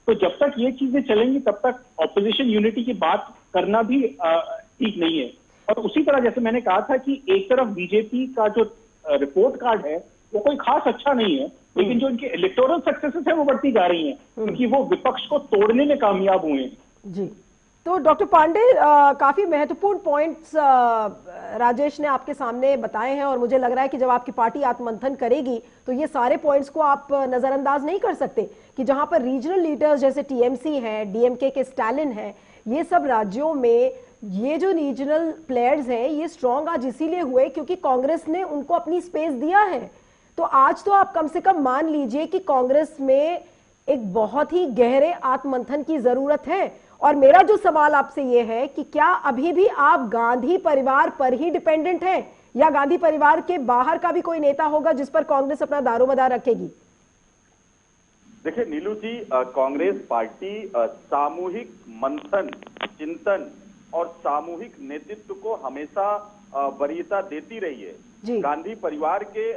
तो जब तक ये चीजें चलेंगी तब तक ऑपोजिशन यूनिटी की बात करना भी ठीक नहीं है। और उसी तरह जैसे मैंने कहा था कि एक तरफ बीजेपी का जो रिपोर्ट कार्ड है वो कोई खास अच्छा नहीं है, लेकिन जो इनके इलेक्टोरल सक्सेसेस है वो बढ़ती जा रही हैं, क्योंकि वो विपक्ष को तोड़ने में कामयाब हुए हैं। जी, तो डॉक्टर पांडे काफी महत्वपूर्ण पॉइंट्स राजेश ने आपके सामने बताए हैं और मुझे लग रहा है कि जब आपकी पार्टी आत्ममंथन करेगी तो ये सारे पॉइंट्स को आप नजरअंदाज नहीं कर सकते कि जहां पर रीजनल लीडर्स जैसे टीएमसी है, डीएमके के स्टालिन है, ये सब राज्यों में ये जो रीजनल प्लेयर्स हैं ये स्ट्रॉन्ग आज इसीलिए हुए क्योंकि कांग्रेस ने उनको अपनी स्पेस दिया है। तो आज तो आप कम से कम मान लीजिए कि कांग्रेस में एक बहुत ही गहरे आत्ममंथन की जरूरत है। और मेरा जो सवाल आपसे ये है कि क्या अभी भी आप गांधी परिवार पर ही डिपेंडेंट हैं या गांधी परिवार के बाहर का भी कोई नेता होगा जिस पर कांग्रेस अपना दारोमदार रखेगी? देखिए नीलू जी, कांग्रेस पार्टी सामूहिक मंथन, चिंतन और सामूहिक नेतृत्व को हमेशा वरीयता देती रही है। गांधी परिवार के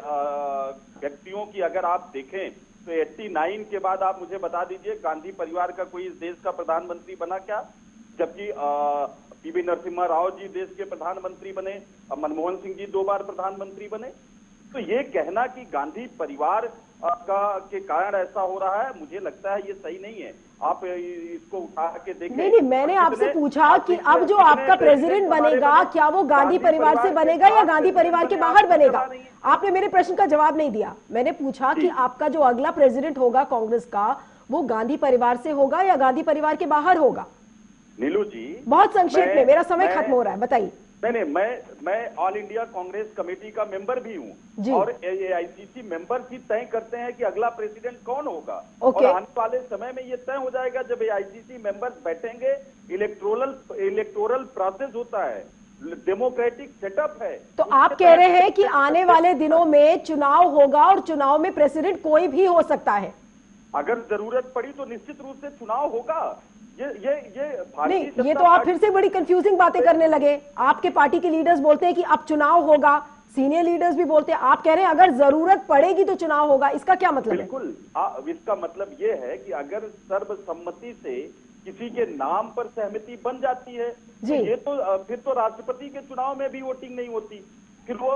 व्यक्तियों की अगर आप देखें तो 89 के बाद आप मुझे बता दीजिए गांधी परिवार का कोई इस देश का प्रधानमंत्री बना क्या? जबकि पीवी नरसिम्हा राव जी देश के प्रधानमंत्री बने, मनमोहन सिंह जी 2 बार प्रधानमंत्री बने। तो ये कहना कि गांधी परिवार के कारण ऐसा हो रहा है, मुझे लगता है ये सही नहीं है। आप इसको उठा के देखें। नहीं, मैंने आपसे पूछा कि अब जो आपका प्रेसिडेंट बनेगा क्या वो गांधी परिवार से बनेगा या गांधी परिवार के बाहर बनेगा? आपने मेरे प्रश्न का जवाब नहीं दिया। मैंने पूछा कि आपका जो अगला प्रेसिडेंट होगा कांग्रेस का वो गांधी परिवार से होगा या गांधी परिवार के बाहर होगा? नीलू जी, बहुत संक्षेप में, मेरा समय खत्म हो रहा है, बताइए। नहीं, मैं ऑल इंडिया कांग्रेस कमेटी का मेंबर भी हूँ और एआईसीसी मेंबर भी तय करते हैं कि अगला प्रेसिडेंट कौन होगा। और आने वाले समय में ये तय हो जाएगा जब एआईसीसी मेंबर्स बैठेंगे। इलेक्टोरल प्रोसेस होता है, डेमोक्रेटिक सेटअप है। तो आप कह रहे हैं कि आने वाले दिनों में चुनाव होगा और चुनाव में प्रेसिडेंट कोई भी हो सकता है? अगर जरूरत पड़ी तो निश्चित रूप से चुनाव होगा। ये नहीं, ये तो आप फिर से बड़ी कंफ्यूजिंग बातें करने लगे। आपके पार्टी के लीडर्स बोलते हैं कि अब चुनाव होगा, सीनियर लीडर्स भी बोलते हैं, आप कह रहे हैं अगर जरूरत पड़ेगी तो चुनाव होगा। इसका क्या मतलब है? बिल्कुल, इसका मतलब ये है कि अगर सर्वसम्मति से किसी के नाम पर सहमति बन जाती है तो ये तो फिर तो राष्ट्रपति के चुनाव में भी वोटिंग नहीं होती। फिर वो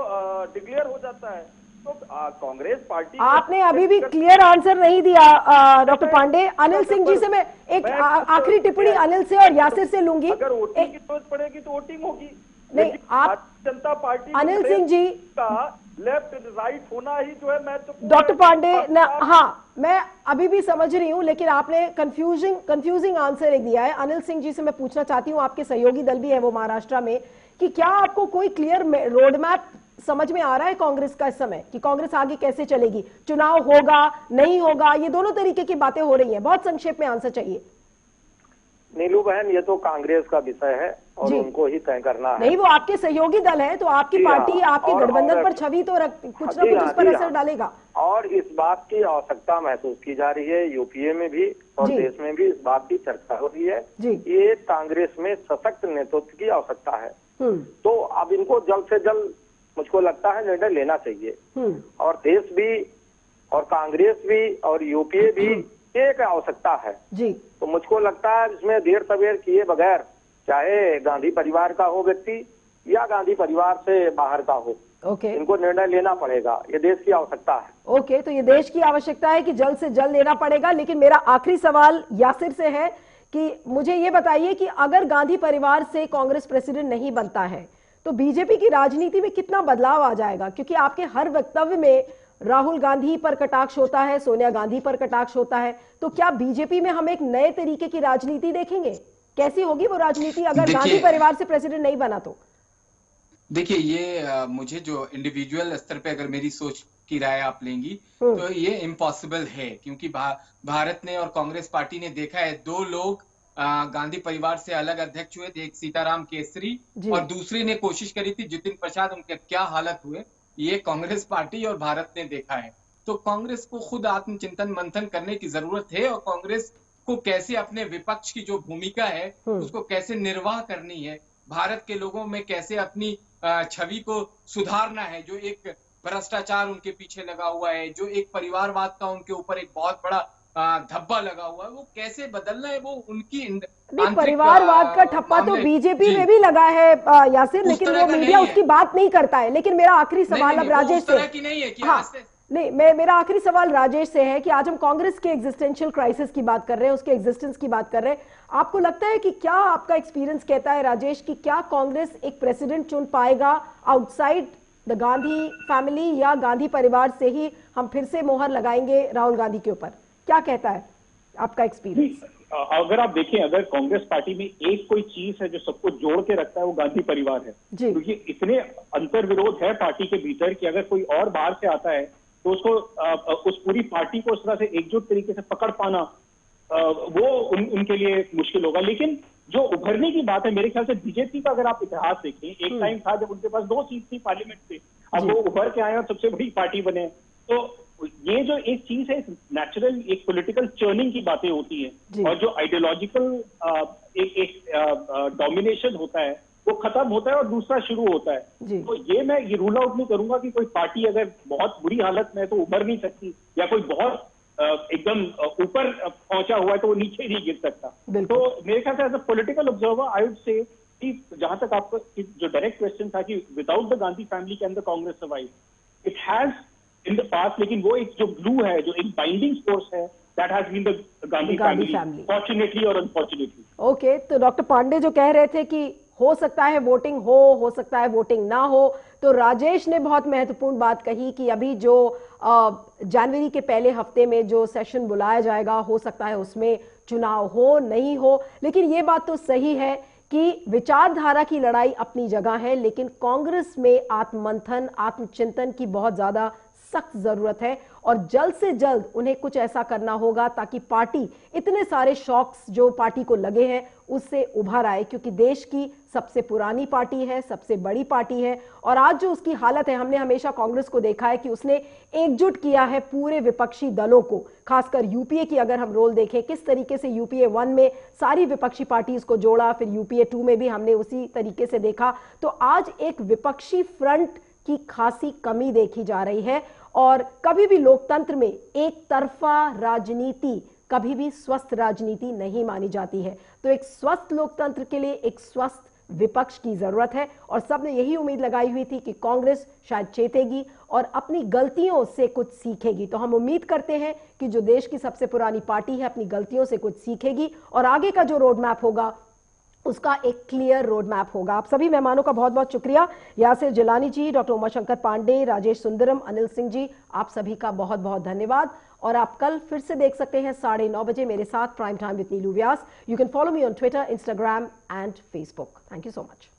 डिक्लेयर हो जाता है। तो कांग्रेस पार्टी, आपने अभी भी क्लियर आंसर नहीं दिया डॉक्टर पांडे। अनिल सिंह जी से मैं एक आखिरी टिप्पणी अनिल से और यासिर से लूंगी। अगर वोटिंग की जरूरत पड़ेगी तो वोटिंग होगी। नहीं, आप जनता पार्टी अनिल सिंह जी का लेफ्ट राइट होना ही जो है महत्वपूर्ण। डॉक्टर पांडे हाँ, मैं अभी भी समझ रही हूं, लेकिन आपने कंफ्यूजिंग आंसर एक दिया है। अनिल सिंह जी से मैं पूछना चाहती हूं, आपके सहयोगी दल भी है वो महाराष्ट्र में, कि क्या आपको कोई क्लियर रोड मैप समझ में आ रहा है कांग्रेस का इस समय, कि कांग्रेस आगे कैसे चलेगी? चुनाव होगा नहीं होगा, ये दोनों तरीके की बातें हो रही हैं। बहुत संक्षेप में आंसर चाहिए। नीलू बहन, ये तो कांग्रेस का विषय है और उनको ही तय करना है। नहीं, वो आपके सहयोगी दल है, तो आपकी पार्टी आपके गठबंधन पर छवि तो कुछ ना कुछ उस पर असर डालेगा। और इस बात की आवश्यकता महसूस की जा रही है, यूपीए में भी और देश में भी इस बात की चर्चा हो रही है। ये कांग्रेस में सशक्त नेतृत्व की आवश्यकता है। तो अब इनको जल्द से जल्द, मुझको लगता है, निर्णय लेना चाहिए। और देश भी और कांग्रेस भी और यूपीए भी एक आवश्यकता है जी। तो मुझको लगता है इसमें देर सवेर किए बगैर, चाहे गांधी परिवार का हो व्यक्ति या गांधी परिवार से बाहर का हो, इनको निर्णय लेना पड़ेगा। ये देश की आवश्यकता है। तो ये देश की आवश्यकता है कि जल्द से जल्द लेना पड़ेगा। लेकिन मेरा आखिरी सवाल यासिर से है कि मुझे ये बताइए कि अगर गांधी परिवार से कांग्रेस प्रेसिडेंट नहीं बनता है तो बीजेपी की राजनीति में कितना बदलाव आ जाएगा? क्योंकि आपके हर वक्तव्य में राहुल गांधी पर कटाक्ष होता है, सोनिया गांधी पर कटाक्ष होता है, तो क्या बीजेपी में हम एक नए तरीके की राजनीति देखेंगे? कैसी होगी वो राजनीति अगर गांधी परिवार से प्रेसिडेंट नहीं बना तो? देखिए, ये मुझे जो इंडिविजुअल स्तर पे अगर मेरी सोच की राय आप लेंगी तो ये इम्पॉसिबल है, क्योंकि भारत ने और कांग्रेस पार्टी ने देखा है, दो लोग गांधी परिवार से अलग अध्यक्ष हुए थे, एक सीताराम केसरी और दूसरी ने कोशिश करी थी जितिन प्रसाद। उनके क्या हालत हुए ये कांग्रेस पार्टी और भारत ने देखा है। तो कांग्रेस को खुद आत्मचिंतन मंथन करने की जरूरत है और कांग्रेस को कैसे अपने विपक्ष की जो भूमिका है उसको कैसे निर्वाह करनी है, भारत के लोगों में कैसे अपनी छवि को सुधारना है। जो एक भ्रष्टाचार उनके पीछे लगा हुआ है, जो एक परिवारवाद का उनके ऊपर एक बहुत बड़ा धब्बा लगा हुआ है, वो कैसे बदलना है, वो उनकी परिवारवाद का ठप्पा तो बीजेपी में भी लगा है यासिर, लेकिन वो मीडिया उसकी बात नहीं करता है। लेकिन मेरा आखिरी सवाल अब राजेश से, मेरा आखिरी सवाल राजेश से है कि आज हम कांग्रेस के एग्जिस्टेंशियल क्राइसिस की बात कर रहे हैं, उसके एग्जिस्टेंस की बात कर रहे हैं। आपको लगता है कि क्या आपका एक्सपीरियंस कहता है राजेश कि क्या कांग्रेस एक प्रेसिडेंट चुन पाएगा आउटसाइड द गांधी फैमिली, या गांधी परिवार से ही हम फिर से मोहर लगाएंगे राहुल गांधी के ऊपर? क्या कहता है आपका एक्सपीरियंस? अगर आप देखें, अगर कांग्रेस पार्टी में एक कोई चीज है जो सबको जोड़ के रखता है वो गांधी परिवार है। क्योंकि इतने अंतर्विरोध है पार्टी के भीतर कि अगर कोई और बाहर से आता है तो उसको उस पूरी पार्टी को उस तरह से एकजुट तरीके से पकड़ पाना वो उनके लिए मुश्किल होगा। लेकिन जो उभरने की बात है, मेरे ख्याल से बीजेपी का अगर आप इतिहास देखें, एक टाइम था जब उनके पास 2 सीट थी पार्लियामेंट से, अब वो उभर के आए और सबसे बड़ी पार्टी बने। तो ये जो एक चीज है, नेचुरल एक पॉलिटिकल चर्निंग की बातें होती हैं और जो आइडियोलॉजिकल एक डोमिनेशन होता है वो खत्म होता है और दूसरा शुरू होता है। तो ये मैं ये रूल आउट नहीं करूंगा कि कोई पार्टी अगर बहुत बुरी हालत में है तो उभर नहीं सकती, या कोई बहुत एकदम ऊपर पहुंचा हुआ है तो वो नीचे नहीं गिर सकता। तो मेरे ख्याल से as a political observer I would say कि जहां तक आपका जो डायरेक्ट क्वेश्चन था कि without the Gandhi family can the Congress survive, it has in the past, लेकिन वो एक जो ग्लू है, जो एक बाइंडिंग फोर्स है, that has been the Gandhi family, fortunately और अनफॉर्चुनेटली। ओके, तो डॉक्टर पांडे जो कह रहे थे कि हो सकता है वोटिंग हो सकता है वोटिंग ना हो, तो राजेश ने बहुत महत्वपूर्ण बात कही कि अभी जो जनवरी के पहले हफ्ते में जो सेशन बुलाया जाएगा, हो सकता है उसमें चुनाव हो नहीं हो। लेकिन ये बात तो सही है कि विचारधारा की लड़ाई अपनी जगह है, लेकिन कांग्रेस में आत्ममंथन, आत्मचिंतन की बहुत ज्यादा सख्त जरूरत है और जल्द से जल्द उन्हें कुछ ऐसा करना होगा ताकि पार्टी इतने सारे शॉक्स जो पार्टी को लगे हैं उससे उभर आए, क्योंकि देश की सबसे पुरानी पार्टी है, सबसे बड़ी पार्टी है और आज जो उसकी हालत है, हमने हमेशा कांग्रेस को देखा है कि उसने एकजुट किया है पूरे विपक्षी दलों को, खासकर यूपीए की अगर हम रोल देखें, किस तरीके से यूपीए 1 में सारी विपक्षी पार्टीज को जोड़ा, फिर यूपीए 2 में भी हमने उसी तरीके से देखा। तो आज एक विपक्षी फ्रंट की खासी कमी देखी जा रही है और कभी भी लोकतंत्र में एक तरफा राजनीति कभी भी स्वस्थ राजनीति नहीं मानी जाती है। तो एक स्वस्थ लोकतंत्र के लिए, एक स्वस्थ विपक्ष की जरूरत है और सबने यही उम्मीद लगाई हुई थी कि कांग्रेस शायद चेतेगी और अपनी गलतियों से कुछ सीखेगी। तो हम उम्मीद करते हैं कि जो देश की सबसे पुरानी पार्टी है अपनी गलतियों से कुछ सीखेगी और आगे का जो रोड मैप होगा उसका एक क्लियर रोड मैप होगा। आप सभी मेहमानों का बहुत बहुत शुक्रिया, यासिर जिलानी जी, डॉक्टर उमाशंकर पांडे, राजेश सुंदरम, अनिल सिंह जी, आप सभी का बहुत बहुत धन्यवाद। और आप कल फिर से देख सकते हैं 9:30 बजे मेरे साथ prime time with Neelu Vyas. You can follow me on Twitter, Instagram and Facebook. Thank you so much.